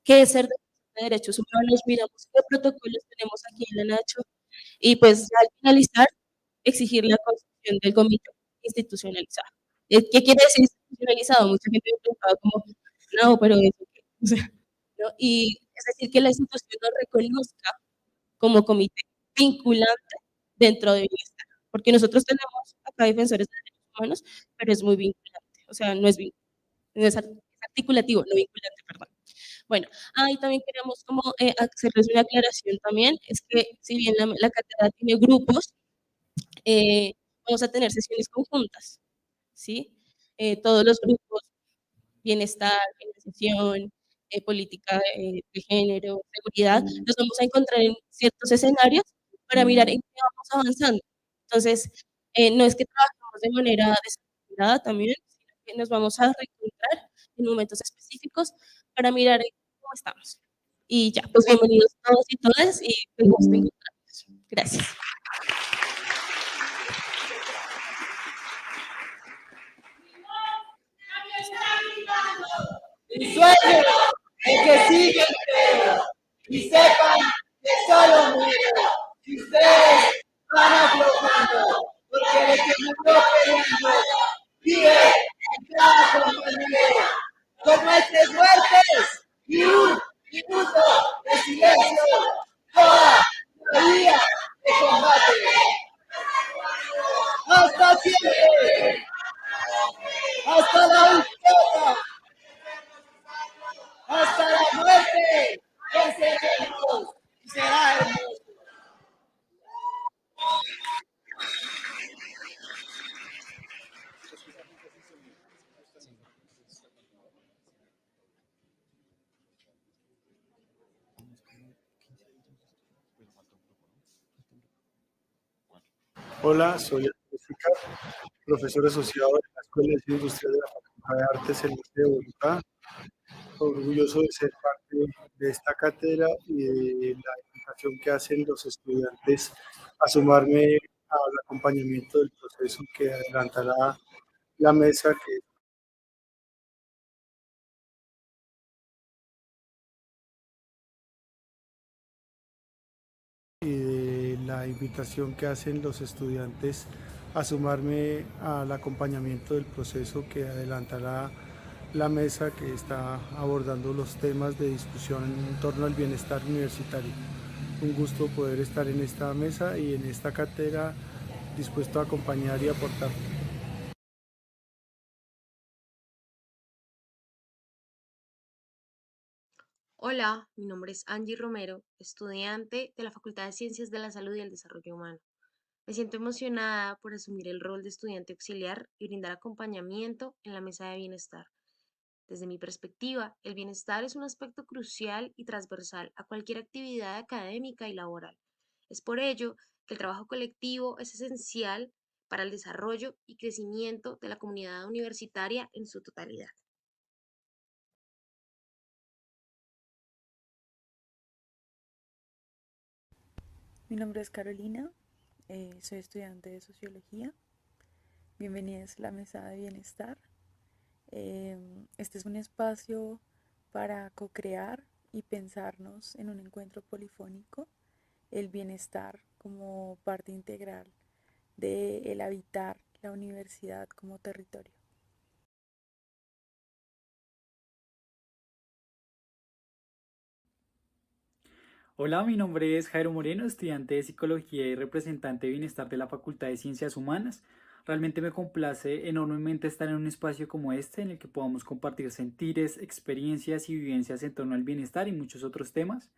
qué es ser defensor de derechos humanos, miramos qué protocolos tenemos aquí en la Nacho, y pues ya al finalizar, exigir la constitución del comité institucionalizado. ¿Qué quiere decir institucionalizado? Mucha gente me preguntaba como, no, pero eso qué, o sea, ¿no? Y es decir, que la institución lo reconozca como comité vinculante dentro de bienestar, porque nosotros tenemos acá defensores de derechos humanos, pero es muy vinculante, o sea, no es articulativo, no vinculante, perdón. Bueno, y también queremos como hacerles una aclaración también, es que si bien la cátedra tiene grupos, vamos a tener sesiones conjuntas, ¿sí? Todos los grupos, bienestar, financiación, política de género, seguridad, nos vamos a encontrar en ciertos escenarios para mirar en qué vamos avanzando. Entonces, no es que trabajemos de manera desordenada también, sino que nos vamos a reencontrar en momentos específicos para mirar en cómo estamos. Y ya, pues bienvenidos todos y todas y un gusto encontrarnos. Gracias. Mi sueño es que sigan entero y sepan que solo muero si ustedes van aflojando, porque el que murió peleando vive en cada compañero. Con nuestras muertes y un minuto de silencio, toda la vida de combate. Hasta siempre, hasta la victoria. Hasta la muerte, venceremos y será hermoso. Hola, soy Jessica, profesor asociado de la Escuela de Ciencias Industriales de la Facultad de Artes en de Bogotá. Orgulloso de ser parte de esta cátedra y de la invitación que hacen los estudiantes a sumarme al acompañamiento del proceso que adelantará la mesa que y de la invitación que hacen los estudiantes a sumarme al acompañamiento del proceso que adelantará la mesa que está abordando los temas de discusión en torno al bienestar universitario. Un gusto poder estar en esta mesa y en esta cátedra dispuesto a acompañar y aportar. Hola, mi nombre es Angie Romero, estudiante de la Facultad de Ciencias de la Salud y el Desarrollo Humano. Me siento emocionada por asumir el rol de estudiante auxiliar y brindar acompañamiento en la mesa de bienestar Desde mi perspectiva, el bienestar es un aspecto crucial y transversal a cualquier actividad académica y laboral. Es por ello que el trabajo colectivo es esencial para el desarrollo y crecimiento de la comunidad universitaria en su totalidad. Mi nombre es Carolina, soy estudiante de sociología. Bienvenidos a la mesa de bienestar. Este es un espacio para co-crear y pensarnos en un encuentro polifónico, el bienestar como parte integral de el habitar la universidad como territorio. Hola, mi nombre es Jairo Moreno, estudiante de Psicología y representante de Bienestar de la Facultad de Ciencias Humanas. Realmente me complace enormemente estar en un espacio como este en el que podamos compartir sentires, experiencias y vivencias en torno al bienestar y muchos otros temas.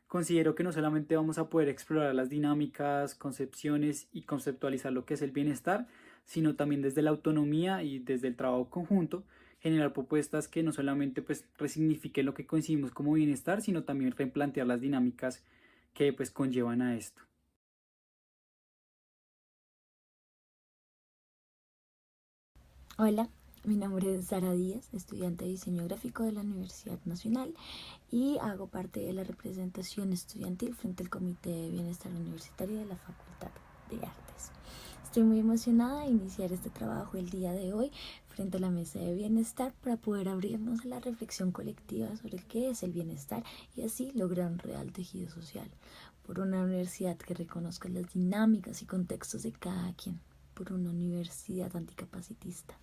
Considero que no solamente vamos a poder explorar las dinámicas, concepciones y conceptualizar lo que es el bienestar, sino también desde la autonomía y desde el trabajo conjunto, generar propuestas que no solamente pues resignifiquen lo que concebimos como bienestar, sino también replantear las dinámicas que pues conllevan a esto. Hola, mi nombre es Sara Díaz, estudiante de diseño gráfico de la Universidad Nacional y hago parte de la representación estudiantil frente al Comité de Bienestar Universitario de la Facultad de Artes. Estoy muy emocionada de iniciar este trabajo el día de hoy frente a la mesa de bienestar para poder abrirnos a la reflexión colectiva sobre qué es el bienestar y así lograr un real tejido social por una universidad que reconozca las dinámicas y contextos de cada quien, por una universidad anticapacitista.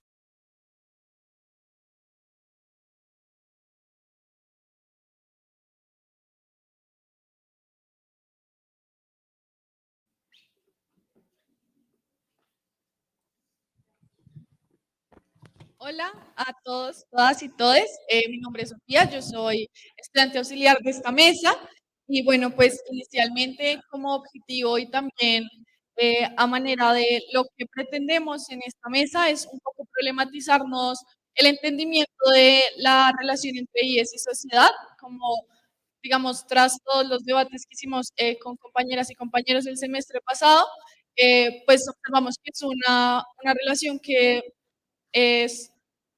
Hola a todos, todas y todes. Mi nombre es Sofía, yo soy estudiante auxiliar de esta mesa y bueno, pues inicialmente como objetivo y también a manera de lo que pretendemos en esta mesa es un poco problematizarnos el entendimiento de la relación entre IES y sociedad, como digamos, tras todos los debates que hicimos con compañeras y compañeros el semestre pasado, pues observamos que es una relación que es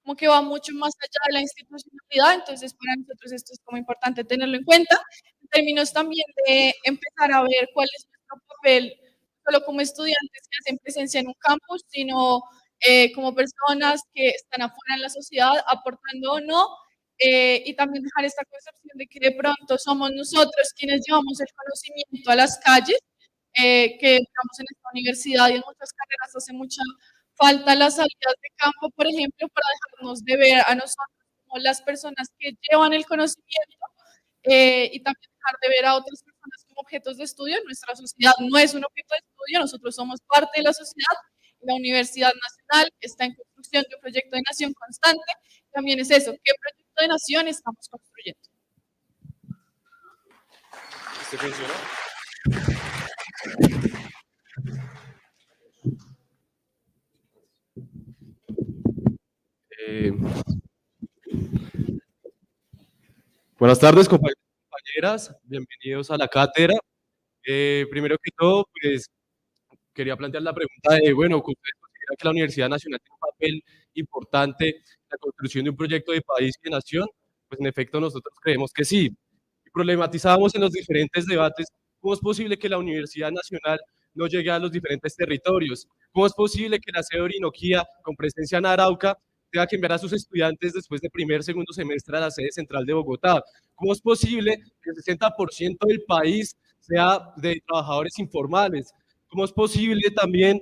como que va mucho más allá de la institucionalidad, entonces para nosotros esto es como importante tenerlo en cuenta, en términos también de empezar a ver cuál es nuestro papel, no solo como estudiantes que hacen presencia en un campus, sino como personas que están afuera en la sociedad, aportando o no, y también dejar esta concepción de que de pronto somos nosotros quienes llevamos el conocimiento a las calles, que digamos en esta universidad y en muchas carreras hace mucha falta las salidas de campo, por ejemplo, para dejarnos de ver a nosotros como las personas que llevan el conocimiento y también dejar de ver a otras personas como objetos de estudio. Nuestra sociedad no es un objeto de estudio, nosotros somos parte de la sociedad. La Universidad Nacional está en construcción de un proyecto de nación constante. También es eso, ¿qué proyecto de nación estamos construyendo? ¿Este funciona? Buenas tardes, compañeros y compañeras. Bienvenidos a la cátedra. Primero que todo, pues quería plantear la pregunta de, bueno, ¿ustedes consideran que la Universidad Nacional tiene un papel importante en la construcción de un proyecto de país y de nación? Pues en efecto nosotros creemos que sí. Y problematizábamos en los diferentes debates cómo es posible que la Universidad Nacional no llegue a los diferentes territorios. ¿Cómo es posible que la sede de Orinoquía, con presencia en Arauca, tenga que enviar a sus estudiantes después de primer, segundo semestre a la sede central de Bogotá? ¿Cómo es posible que el 60% del país sea de trabajadores informales? ¿Cómo es posible también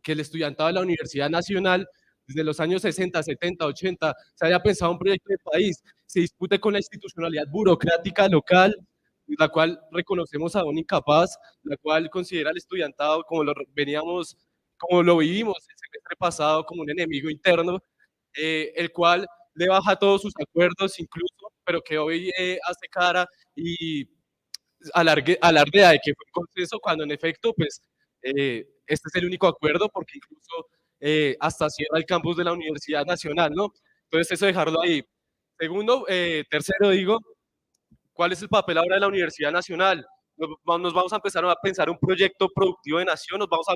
que el estudiantado de la Universidad Nacional, desde los años 60, 70, 80, se haya pensado un proyecto de país, se dispute con la institucionalidad burocrática local, la cual reconocemos aún incapaz, la cual considera al estudiantado, como como lo vivimos el semestre pasado, como un enemigo interno, el cual le baja todos sus acuerdos incluso, pero que hoy hace cara y alardea de que fue un consenso, cuando en efecto, pues, este es el único acuerdo, porque incluso hasta cierra el campus de la Universidad Nacional, ¿no? Entonces, eso dejarlo ahí. Segundo, tercero digo, ¿cuál es el papel ahora de la Universidad Nacional? Nos vamos a empezar a pensar un proyecto productivo de nación, nos vamos a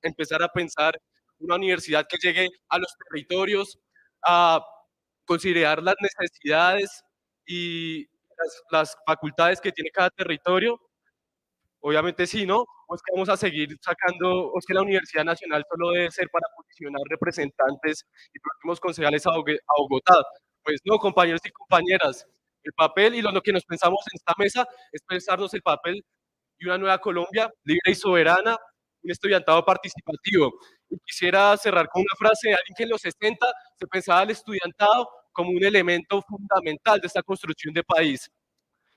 empezar a pensar una universidad que llegue a los territorios, a considerar las necesidades y las facultades que tiene cada territorio. Obviamente sí, ¿no? O es que vamos a seguir sacando, o es que la Universidad Nacional solo debe ser para posicionar representantes y próximos concejales a Bogotá. Pues no, compañeros y compañeras, el papel y lo que nos pensamos en esta mesa es pensarnos el papel de una nueva Colombia libre y soberana, un estudiantado participativo. Y quisiera cerrar con una frase de alguien que en los 60 se pensaba el estudiantado como un elemento fundamental de esta construcción de país.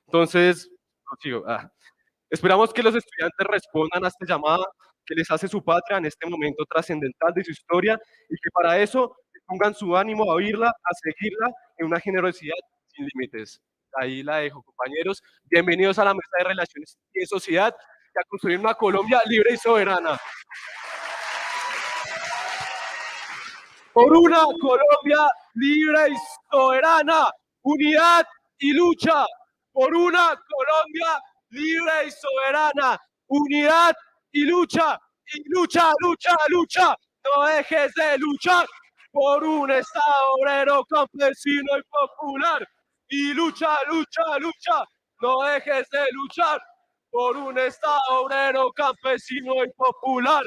Entonces, prosigo. Esperamos que los estudiantes respondan a esta llamada que les hace su patria en este momento trascendental de su historia y que para eso pongan su ánimo a oírla, a seguirla en una generosidad sin límites. Ahí la dejo, compañeros. Bienvenidos a la Mesa de Relaciones y de Sociedad y a construir una Colombia libre y soberana. Por una Colombia libre y soberana, unidad y lucha. Por una Colombia libre y soberana, unidad y lucha, lucha, lucha. No dejes de luchar por un Estado obrero, campesino y popular. Y lucha, lucha, lucha. No dejes de luchar por un Estado obrero, campesino y popular.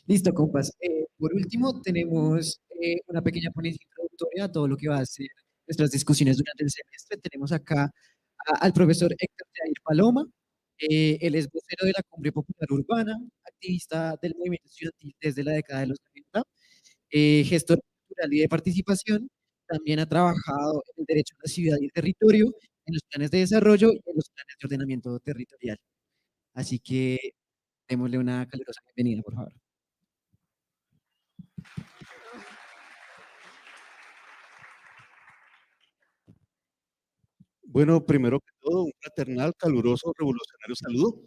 Listo, compas. Por último, tenemos una pequeña ponencia introductoria a todo lo que va a ser nuestras discusiones durante el semestre. Tenemos acá al profesor Héctor Jair Paloma. Él es vocero de la Cumbre Popular Urbana, activista del movimiento estudiantil desde la década de los 90, gestor cultural y de participación. También ha trabajado en el derecho a la ciudad y el territorio, en los planes de desarrollo y en los planes de ordenamiento territorial. Así que démosle una calurosa bienvenida, por favor. Bueno, primero que todo, un fraternal, caluroso, revolucionario saludo.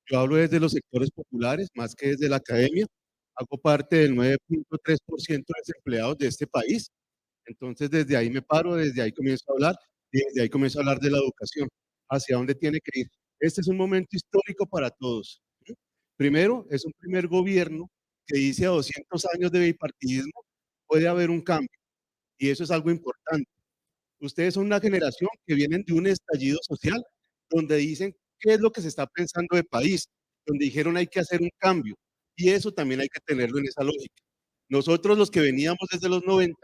Yo hablo desde los sectores populares, más que desde la academia. Hago parte del 9.3% de desempleados de este país. Entonces, desde ahí me paro, desde ahí comienzo a hablar, y desde ahí comienzo a hablar de la educación, hacia dónde tiene que ir. Este es un momento histórico para todos. ¿Sí? Primero, es un primer gobierno que dice a 200 años de bipartidismo puede haber un cambio, y eso es algo importante. Ustedes son una generación que vienen de un estallido social donde dicen qué es lo que se está pensando de país, donde dijeron hay que hacer un cambio, y eso también hay que tenerlo en esa lógica. Nosotros los que veníamos desde los 90,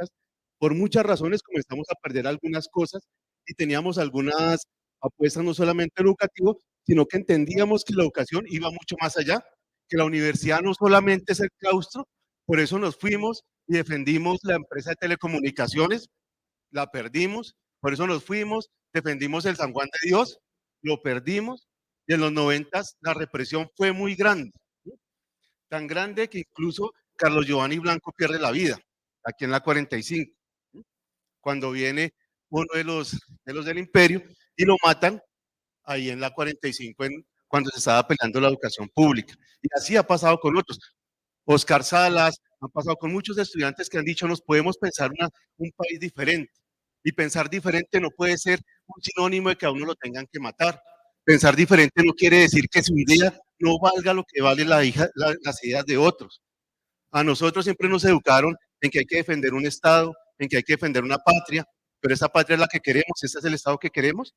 por muchas razones comenzamos a perder algunas cosas y teníamos algunas apuestas no solamente educativas, sino que entendíamos que la educación iba mucho más allá, que la universidad no solamente es el claustro, por eso nos fuimos y defendimos la empresa de telecomunicaciones, la perdimos, por eso nos fuimos, defendimos el San Juan de Dios, lo perdimos, y en los 90 la represión fue muy grande, ¿sí? Tan grande que incluso Carlos Giovanni Blanco pierde la vida, aquí en la 45, ¿sí? Cuando viene uno de los del imperio y lo matan ahí en la 45, cuando se estaba peleando la educación pública. Y así ha pasado con otros. Oscar Salas, han pasado con muchos estudiantes que han dicho nos podemos pensar un país diferente. Y pensar diferente no puede ser un sinónimo de que a uno lo tengan que matar. Pensar diferente no quiere decir que su idea no valga lo que vale las ideas de otros. A nosotros siempre nos educaron en que hay que defender un Estado, en que hay que defender una patria, pero esa patria es la que queremos, ese es el Estado que queremos.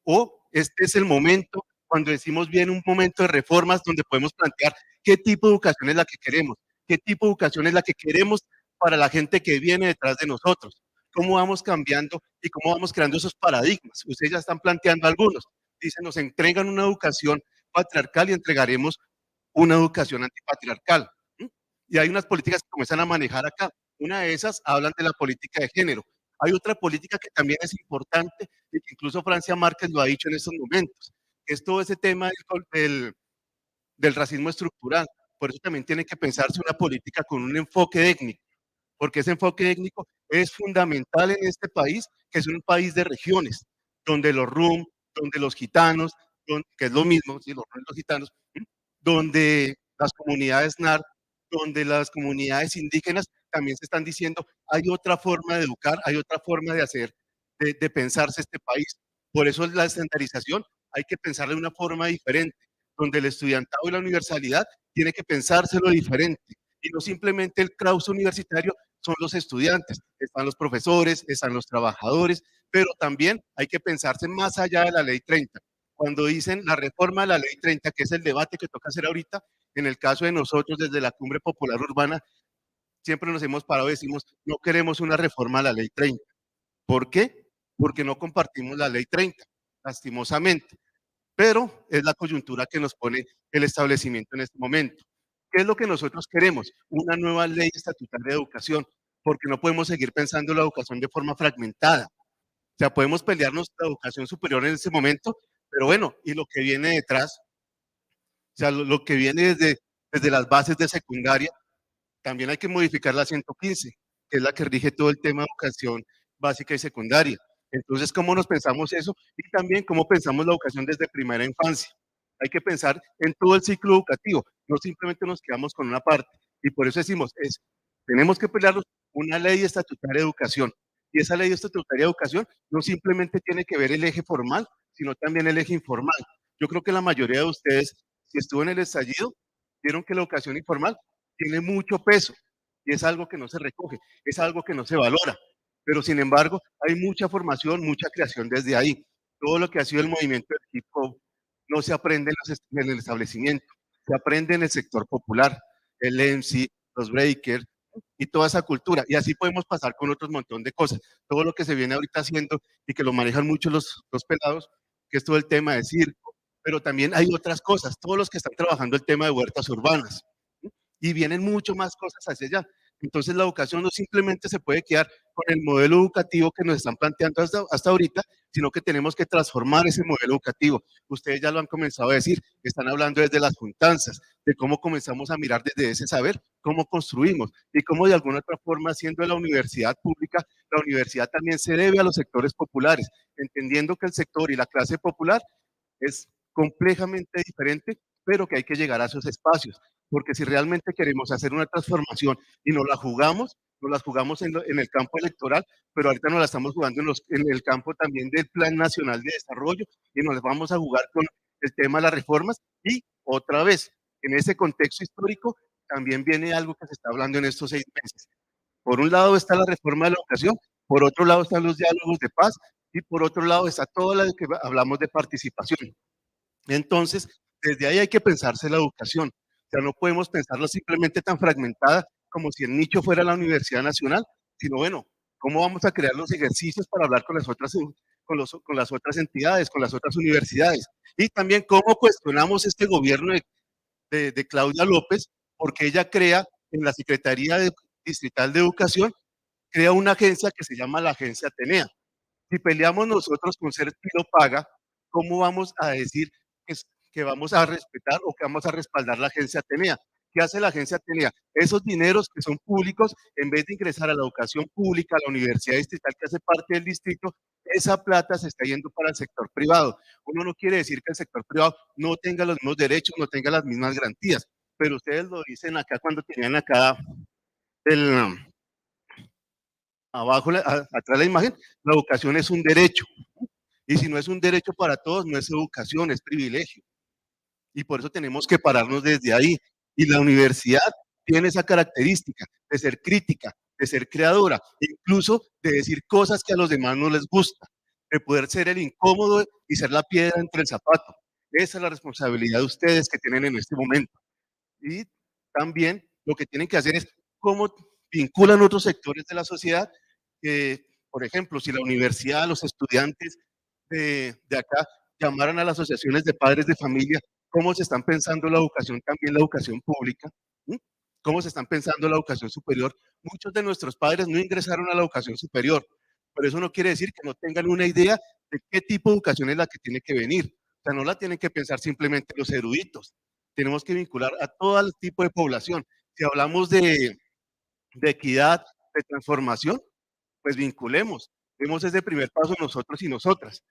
O este es el momento, cuando decimos bien un momento de reformas, donde podemos plantear qué tipo de educación es la que queremos, qué tipo de educación es la que queremos para la gente que viene detrás de nosotros, cómo vamos cambiando y cómo vamos creando esos paradigmas. Ustedes ya están planteando algunos. Dicen, nos entregan una educación patriarcal y entregaremos una educación antipatriarcal. Y hay unas políticas que comienzan a manejar acá. Una de esas hablan de la política de género. Hay otra política que también es importante y que incluso Francia Márquez lo ha dicho en estos momentos, que es todo ese tema del racismo estructural. Por eso también tiene que pensarse una política con un enfoque étnico, porque ese enfoque étnico es fundamental en este país, que es un país de regiones, donde los rum, donde los gitanos, que es lo mismo, sí, los rum y los gitanos, donde las comunidades NAR, donde las comunidades indígenas también se están diciendo, hay otra forma de educar, hay otra forma de hacer, de pensarse este país. Por eso la estandarización hay que pensarla de una forma diferente, donde el estudiantado y la universalidad tiene que pensárselo diferente, y no simplemente el claustro universitario son los estudiantes, están los profesores, están los trabajadores, pero también hay que pensarse más allá de la ley 30. Cuando dicen la reforma de la ley 30, que es el debate que toca hacer ahorita, en el caso de nosotros desde la Cumbre Popular Urbana, siempre nos hemos parado y decimos, no queremos una reforma a la ley 30. ¿Por qué? Porque no compartimos la ley 30, lastimosamente. Pero es la coyuntura que nos pone el establecimiento en este momento. ¿Qué es lo que nosotros queremos? Una nueva ley estatutaria de educación, porque no podemos seguir pensando la educación de forma fragmentada. O sea, podemos pelearnos la educación superior en ese momento, pero bueno, ¿y lo que viene detrás? O sea, lo que viene desde las bases de secundaria, también hay que modificar la 115, que es la que rige todo el tema de educación básica y secundaria. Entonces, ¿cómo nos pensamos eso? Y también, ¿cómo pensamos la educación desde primera infancia? Hay que pensar en todo el ciclo educativo, no simplemente nos quedamos con una parte. Y por eso decimos, tenemos que pelearnos una ley estatutaria de educación. Y esa ley estatutaria de educación no simplemente tiene que ver el eje formal, sino también el eje informal. Yo creo que la mayoría de ustedes, si estuvo en el estallido, vieron que la educación informal tiene mucho peso y es algo que no se recoge, es algo que no se valora. Pero sin embargo, hay mucha formación, mucha creación desde ahí. Todo lo que ha sido el movimiento del hip hop no se aprende en el establecimiento, se aprende en el sector popular, el MC, los breakers y toda esa cultura. Y así podemos pasar con otros montón de cosas. Todo lo que se viene ahorita haciendo y que lo manejan mucho los pelados, que es todo el tema de circo, pero también hay otras cosas, todos los que están trabajando el tema de huertas urbanas. Y vienen mucho más cosas hacia allá. Entonces la educación no simplemente se puede quedar con el modelo educativo que nos están planteando hasta ahorita, sino que tenemos que transformar ese modelo educativo. Ustedes ya lo han comenzado a decir, están hablando desde las juntanzas, de cómo comenzamos a mirar desde ese saber, cómo construimos y cómo de alguna otra forma, siendo la universidad pública, la universidad también se debe a los sectores populares, entendiendo que el sector y la clase popular es complejamente diferente, pero que hay que llegar a esos espacios, porque si realmente queremos hacer una transformación y nos la jugamos en el campo electoral, pero ahorita nos la estamos jugando en el campo también del Plan Nacional de Desarrollo y nos la vamos a jugar con el tema de las reformas y otra vez, en ese contexto histórico también viene algo que se está hablando en estos 6 meses. Por un lado está la reforma de la educación, por otro lado están los diálogos de paz y por otro lado está todo lo que hablamos de participación. Entonces, desde ahí hay que pensarse la educación. O sea, no podemos pensarlo simplemente tan fragmentada como si el nicho fuera la Universidad Nacional, sino bueno, ¿cómo vamos a crear los ejercicios para hablar con las otras, con las otras entidades, con las otras universidades? Y también cómo cuestionamos este gobierno de Claudia López, porque ella crea en la Secretaría Distrital de Educación, crea una agencia que se llama la Agencia Atenea. Si peleamos nosotros con ser tiro paga, ¿cómo vamos a decir que vamos a respetar o que vamos a respaldar la Agencia Atenea? ¿Qué hace la Agencia Atenea? Esos dineros que son públicos, en vez de ingresar a la educación pública, a la universidad distrital que hace parte del distrito, esa plata se está yendo para el sector privado. Uno no quiere decir que el sector privado no tenga los mismos derechos, no tenga las mismas garantías, pero ustedes lo dicen acá cuando tenían acá abajo, atrás la imagen, la educación es un derecho. Y si no es un derecho para todos, no es educación, es privilegio. Y por eso tenemos que pararnos desde ahí. Y la universidad tiene esa característica de ser crítica, de ser creadora, incluso de decir cosas que a los demás no les gusta, de poder ser el incómodo y ser la piedra entre el zapato. Esa es la responsabilidad de ustedes que tienen en este momento. Y también lo que tienen que hacer es cómo vinculan otros sectores de la sociedad. Por ejemplo, si la universidad, los estudiantes de acá llamaran a las asociaciones de padres de familia, cómo se están pensando la educación, también la educación pública, cómo se están pensando la educación superior. Muchos de nuestros padres no ingresaron a la educación superior, pero eso no quiere decir que no tengan una idea de qué tipo de educación es la que tiene que venir. O sea, no la tienen que pensar simplemente los eruditos. Tenemos que vincular a todo el tipo de población. Si hablamos de equidad, de transformación, pues vinculemos. Demos ese primer paso nosotros y nosotras.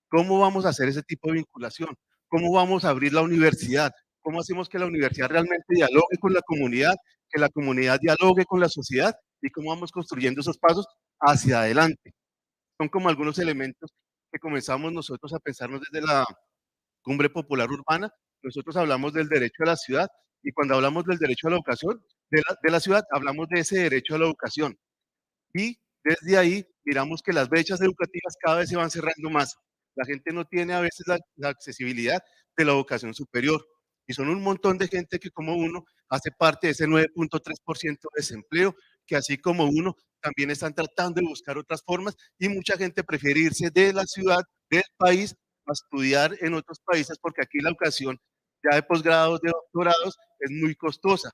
¿Cómo vamos a hacer ese tipo de vinculación? ¿Cómo vamos a abrir la universidad? ¿Cómo hacemos que la universidad realmente dialogue con la comunidad, que la comunidad dialogue con la sociedad y cómo vamos construyendo esos pasos hacia adelante? Son como algunos elementos que comenzamos nosotros a pensarnos desde la Cumbre Popular Urbana. Nosotros hablamos del derecho a la ciudad y cuando hablamos del derecho a la educación de la ciudad, hablamos de ese derecho a la educación. Y desde ahí miramos que las brechas educativas cada vez se van cerrando más. La gente no tiene a veces la accesibilidad de la educación superior. Y son un montón de gente que como uno hace parte de ese 9.3% de desempleo, que así como uno también están tratando de buscar otras formas y mucha gente prefiere irse de la ciudad, del país, a estudiar en otros países porque aquí la educación ya de posgrados, de doctorados, es muy costosa.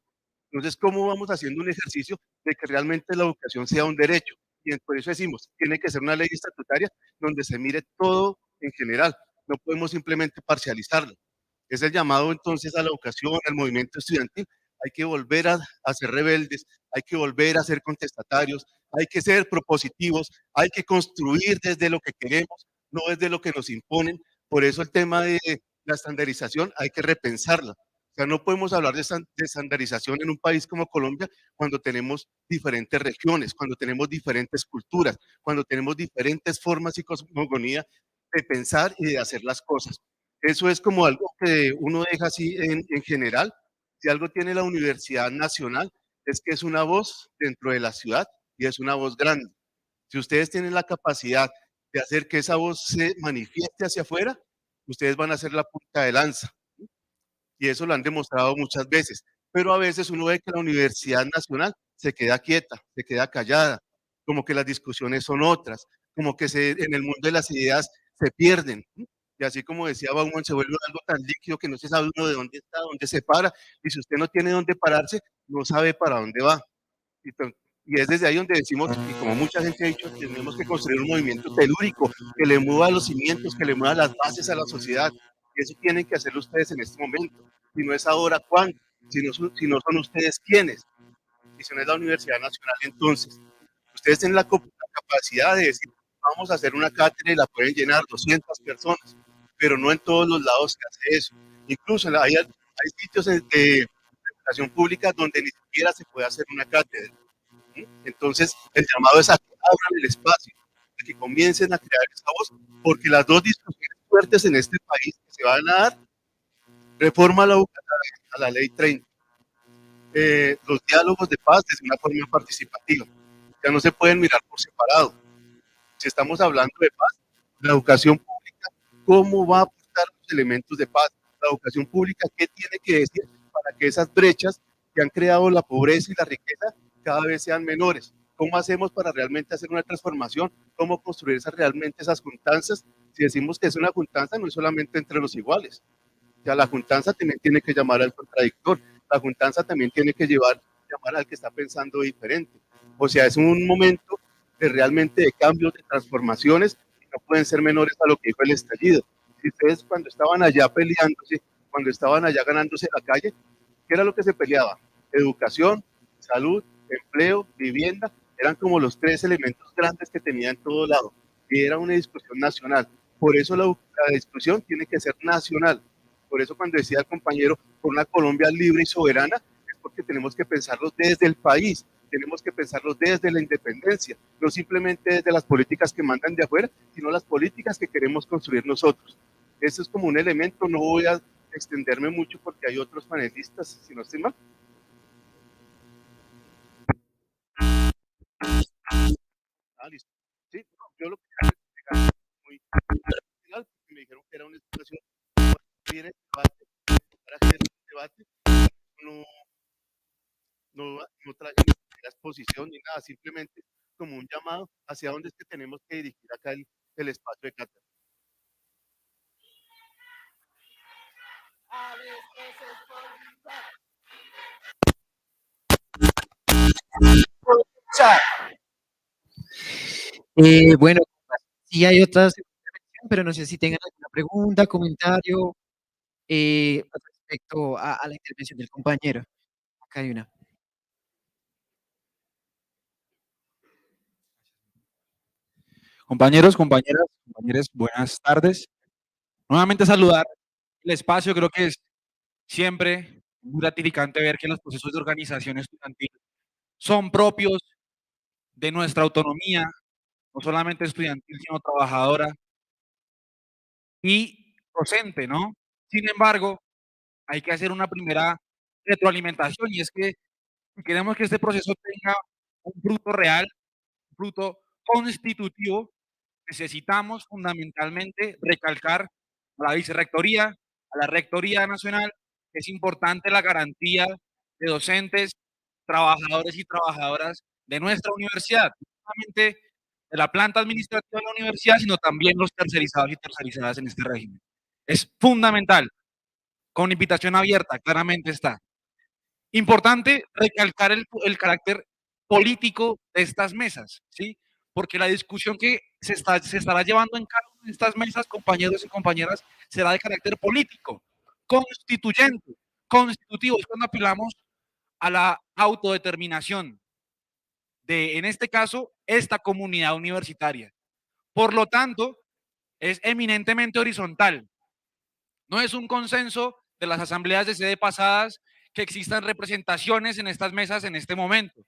Entonces, ¿cómo vamos haciendo un ejercicio de que realmente la educación sea un derecho? Y por eso decimos, tiene que ser una ley estatutaria donde se mire todo en general. No podemos simplemente parcializarlo. Es el llamado entonces a la educación, al movimiento estudiantil. Hay que volver a ser rebeldes, hay que volver a ser contestatarios, hay que ser propositivos, hay que construir desde lo que queremos, no desde lo que nos imponen. Por eso el tema de la estandarización hay que repensarla. O sea, no podemos hablar de estandarización en un país como Colombia cuando tenemos diferentes regiones, cuando tenemos diferentes culturas, cuando tenemos diferentes formas y cosmogonía de pensar y de hacer las cosas. Eso es como algo que uno deja así en general. Si algo tiene la Universidad Nacional es que es una voz dentro de la ciudad y es una voz grande. Si ustedes tienen la capacidad de hacer que esa voz se manifieste hacia afuera, ustedes van a ser la punta de lanza. Y eso lo han demostrado muchas veces. Pero a veces uno ve que la Universidad Nacional se queda quieta, se queda callada, como que las discusiones son otras, como que en el mundo de las ideas se pierden. Y así como decía Bauman, se vuelve algo tan líquido que no se sabe uno de dónde está, dónde se para. Y si usted no tiene dónde pararse, no sabe para dónde va. Y es desde ahí donde decimos, y como mucha gente ha dicho, tenemos que construir un movimiento telúrico que le mueva los cimientos, que le mueva las bases a la sociedad. Y eso tienen que hacerlo ustedes en este momento. Si no es ahora, ¿cuándo? Si no son ustedes, ¿quiénes? Y si no es la Universidad Nacional, entonces. Ustedes tienen la capacidad de decir, vamos a hacer una cátedra y la pueden llenar 200 personas, pero no en todos los lados se hace eso. Incluso hay sitios de educación pública donde ni siquiera se puede hacer una cátedra. Entonces, el llamado es a que abran el espacio, a que comiencen a crear esa voz, porque las dos discusiones fuertes en este país que se van a dar, reforma a la ley 30, los diálogos de paz desde una forma participativa, ya no se pueden mirar por separado. Si estamos hablando de paz, la educación pública, ¿cómo va a aportar los elementos de paz? La educación pública, ¿qué tiene que decir para que esas brechas que han creado la pobreza y la riqueza cada vez sean menores? ¿Cómo hacemos para realmente hacer una transformación? ¿Cómo construir realmente esas juntanzas? Si decimos que es una juntanza, no es solamente entre los iguales. O sea, la juntanza también tiene que llamar al contradictor. La juntanza también tiene que llamar al que está pensando diferente. O sea, es un momento realmente de cambios, de transformaciones, que no pueden ser menores a lo que dijo el estallido. Si ustedes cuando estaban allá peleándose, cuando estaban allá ganándose la calle, ¿qué era lo que se peleaba? Educación, salud, empleo, vivienda, eran como los tres elementos grandes que tenía en todo lado. Y era una discusión nacional. Por eso la discusión tiene que ser nacional. Por eso cuando decía el compañero, por una Colombia libre y soberana, es porque tenemos que pensarlo desde el país, tenemos que pensarlo desde la independencia, no simplemente desde las políticas que mandan de afuera, sino las políticas que queremos construir nosotros. Eso es como un elemento, no voy a extenderme mucho porque hay otros panelistas, si no estoy mal. Listo. Sí, no, yo lo que hago es muy final, porque me dijeron que era una expresión viene el debate, para hacer un debate, no traje ni siquiera exposición ni nada, simplemente como un llamado hacia dónde es que tenemos que dirigir acá el espacio de cátedra. Bueno, sí hay otras, pero no sé si tengan alguna pregunta, comentario respecto a la intervención del compañero. Acá hay una. Compañeros, compañeras, compañeros, buenas tardes. Nuevamente saludar el espacio, creo que es siempre muy gratificante ver que los procesos de organización estudiantil son propios de nuestra autonomía, no solamente estudiantil, sino trabajadora y docente, ¿no? Sin embargo, hay que hacer una primera retroalimentación y es que si queremos que este proceso tenga un fruto real, un fruto constitutivo, necesitamos fundamentalmente recalcar a la vicerrectoría, a la rectoría nacional, que es importante la garantía de docentes, trabajadores y trabajadoras de nuestra universidad, no solamente de la planta administrativa de la universidad, sino también los tercerizados y tercerizadas en este régimen. Es fundamental, con invitación abierta, claramente está. Importante recalcar el carácter político de estas mesas, ¿sí? Porque la discusión que se estará llevando en cada una de estas mesas, compañeros y compañeras, será de carácter político, constituyente, constitutivo. Es cuando apelamos a la autodeterminación de, en este caso, esta comunidad universitaria. Por lo tanto, es eminentemente horizontal. No es un consenso de las asambleas de sede pasadas que existan representaciones en estas mesas en este momento.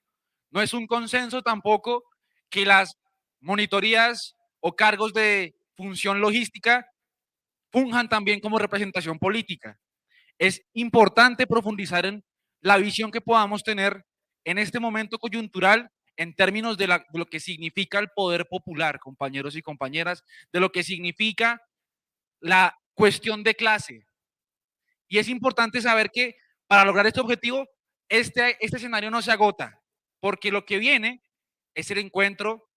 No es un consenso tampoco que las monitorías o cargos de función logística funjan también como representación política. Es importante profundizar en la visión que podamos tener en este momento coyuntural en términos de lo que significa el poder popular, compañeros y compañeras, de lo que significa la cuestión de clase. Y es importante saber que para lograr este objetivo, este escenario no se agota, porque lo que viene es el Encuentro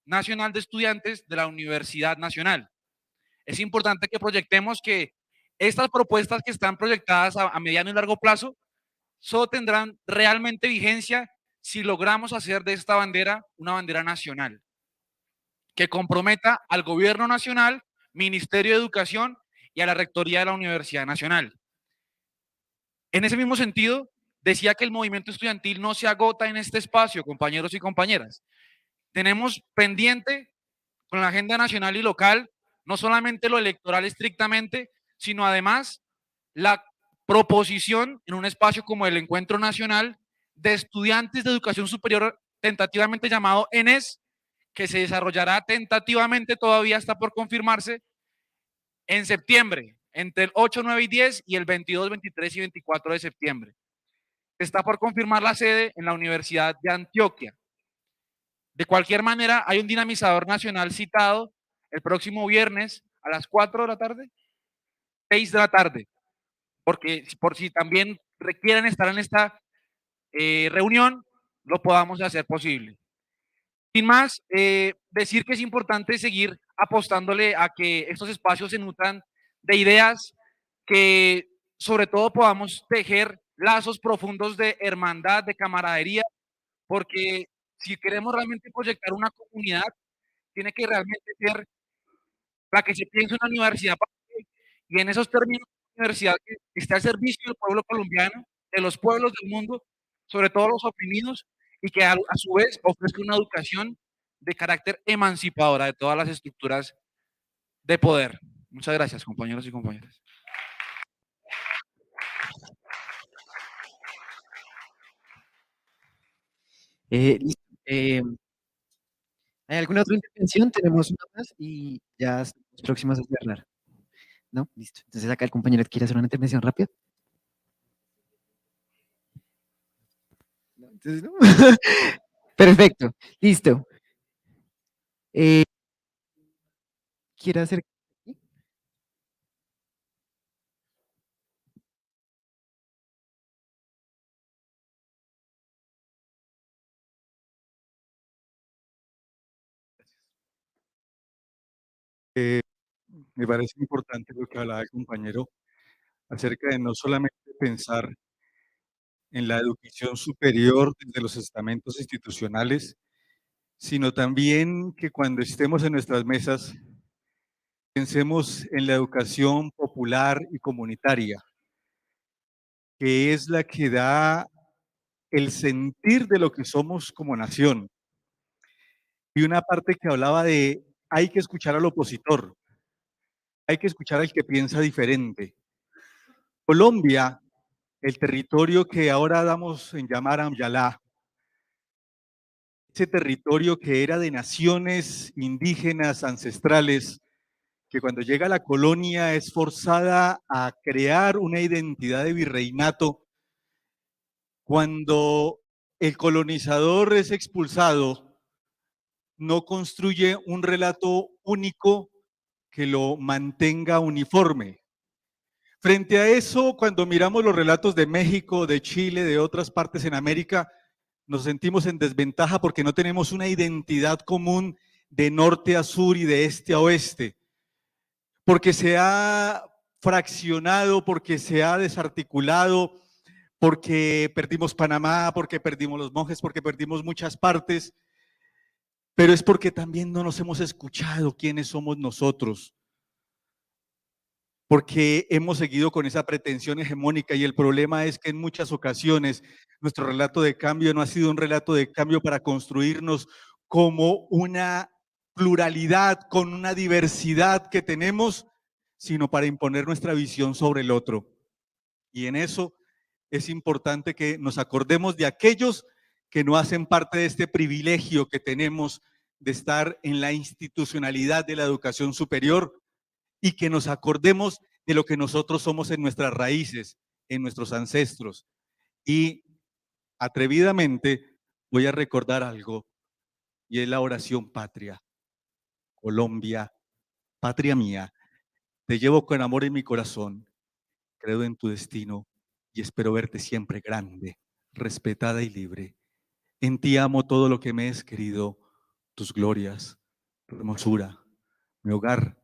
Nacional de Estudiantes de la Universidad Nacional. Es importante que proyectemos que estas propuestas que están proyectadas a mediano y largo plazo solo tendrán realmente vigencia si logramos hacer de esta bandera una bandera nacional, que comprometa al gobierno nacional, Ministerio de Educación y a la Rectoría de la Universidad Nacional. En ese mismo sentido, decía que el movimiento estudiantil no se agota en este espacio, compañeros y compañeras. Tenemos pendiente con la agenda nacional y local, no solamente lo electoral estrictamente, sino además la proposición en un espacio como el Encuentro Nacional de Estudiantes de Educación Superior, tentativamente llamado ENES, que se desarrollará tentativamente, todavía está por confirmarse, en septiembre, entre el 8, 9 y 10 y el 22, 23 y 24 de septiembre. Está por confirmar la sede en la Universidad de Antioquia. De cualquier manera, hay un dinamizador nacional citado el próximo viernes a las 4 de la tarde, 6 de la tarde, porque por si también requieren estar en esta reunión, lo podamos hacer posible. Sin más, decir que es importante seguir apostándole a que estos espacios se nutran de ideas, que sobre todo podamos tejer lazos profundos de hermandad, de camaradería, porque si queremos realmente proyectar una comunidad, tiene que realmente ser la que se piensa una universidad y en esos términos, una universidad que esté al servicio del pueblo colombiano, de los pueblos del mundo, sobre todo los oprimidos, y que a su vez ofrezca una educación de carácter emancipadora de todas las estructuras de poder. Muchas gracias, compañeros y compañeras. Listo. ¿Hay alguna otra intervención? Tenemos una más y ya estamos próximos a cerrar. ¿No? Listo. Entonces acá el compañero quiere hacer una intervención rápida. No, entonces no. Perfecto. Listo. ¿Quiere hacer? Me parece importante lo que hablaba el compañero acerca de no solamente pensar en la educación superior desde los estamentos institucionales, sino también que cuando estemos en nuestras mesas pensemos en la educación popular y comunitaria, que es la que da el sentir de lo que somos como nación. Y una parte que hablaba de hay que escuchar al opositor, hay que escuchar al que piensa diferente. Colombia el territorio que ahora damos en llamar Amyalá, ese territorio que era de naciones indígenas ancestrales, que cuando llega la colonia es forzada a crear una identidad de virreinato. Cuando el colonizador es expulsado, no construye un relato único que lo mantenga uniforme. Frente a eso, cuando miramos los relatos de México, de Chile, de otras partes en América, nos sentimos en desventaja porque no tenemos una identidad común de norte a sur y de este a oeste, porque se ha fraccionado, porque se ha desarticulado, porque perdimos Panamá, porque perdimos los monjes, porque perdimos muchas partes, pero es porque también no nos hemos escuchado quiénes somos nosotros, porque hemos seguido con esa pretensión hegemónica y el problema es que en muchas ocasiones nuestro relato de cambio no ha sido un relato de cambio para construirnos como una pluralidad, con una diversidad que tenemos, sino para imponer nuestra visión sobre el otro. Y en eso es importante que nos acordemos de aquellos que no hacen parte de este privilegio que tenemos de estar en la institucionalidad de la educación superior y que nos acordemos de lo que nosotros somos en nuestras raíces, en nuestros ancestros. Y atrevidamente voy a recordar algo, y es la oración patria. Colombia, patria mía, te llevo con amor en mi corazón, creo en tu destino y espero verte siempre grande, respetada y libre. En ti amo todo lo que me es querido, tus glorias, tu hermosura, mi hogar,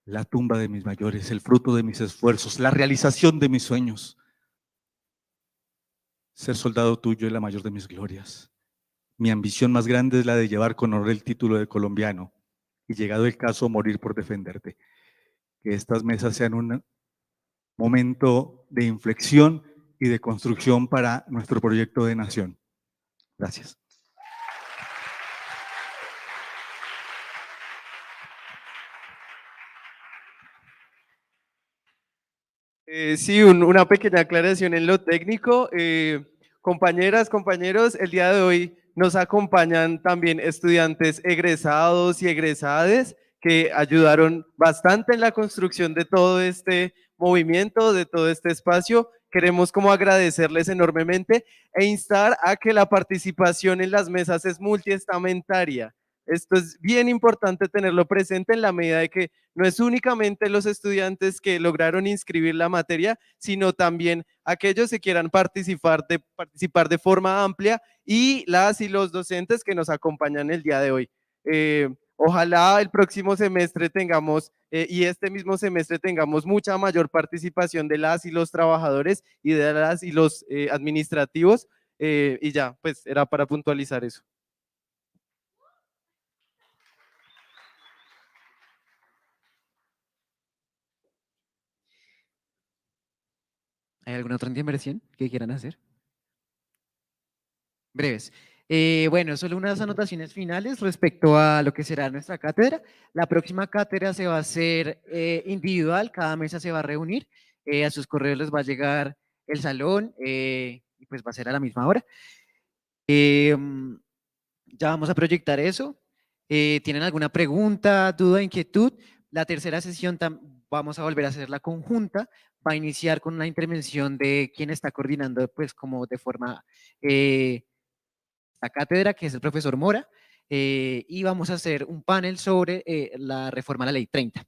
la tumba de mis mayores, el fruto de mis esfuerzos, la realización de mis sueños. Ser soldado tuyo es la mayor de mis glorias. Mi ambición más grande es la de llevar con honor el título de colombiano y, llegado el caso, morir por defenderte. Que estas mesas sean un momento de inflexión y de construcción para nuestro proyecto de nación. Gracias. Sí, una pequeña aclaración en lo técnico. Compañeras, compañeros, el día de hoy nos acompañan también estudiantes egresados y egresades que ayudaron bastante en la construcción de todo este movimiento, de todo este espacio. Queremos como agradecerles enormemente e instar a que la participación en las mesas es multiestamentaria. Esto es bien importante tenerlo presente en la medida de que no es únicamente los estudiantes que lograron inscribir la materia, sino también aquellos que quieran participar de forma amplia y las y los docentes que nos acompañan el día de hoy. Ojalá el próximo semestre tengamos y este mismo semestre tengamos mucha mayor participación de las y los trabajadores y de las y los administrativos y ya, pues era para puntualizar eso. ¿Hay alguna otra inversión que quieran hacer? Breves. Bueno, solo unas anotaciones finales respecto a lo que será nuestra cátedra. La próxima cátedra se va a hacer individual, cada mesa se va a reunir, a sus correos les va a llegar el salón y pues va a ser a la misma hora. Ya vamos a proyectar eso. ¿Tienen alguna pregunta, duda, inquietud? La tercera sesión vamos a volver a hacer la conjunta. Va a iniciar con una intervención de quien está coordinando, pues como de forma la cátedra, que es el profesor Mora, y vamos a hacer un panel sobre la reforma a la ley 30.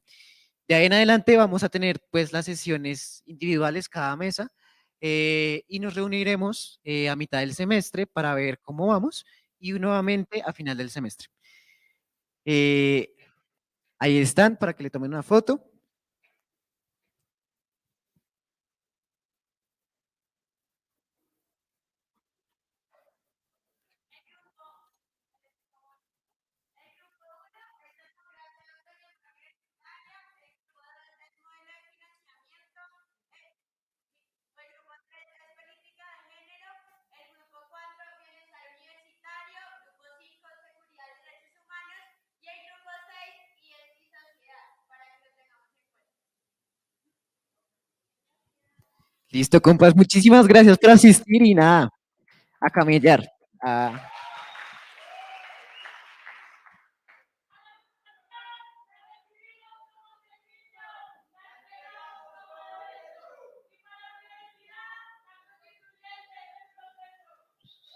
De ahí en adelante vamos a tener pues las sesiones individuales cada mesa y nos reuniremos a mitad del semestre para ver cómo vamos y nuevamente a final del semestre. Ahí están para que le tomen una foto. Y el grupo 6, y es mi sociedad, para que lo tengamos Listo, compas, muchísimas gracias por asistir y nada, a camellar.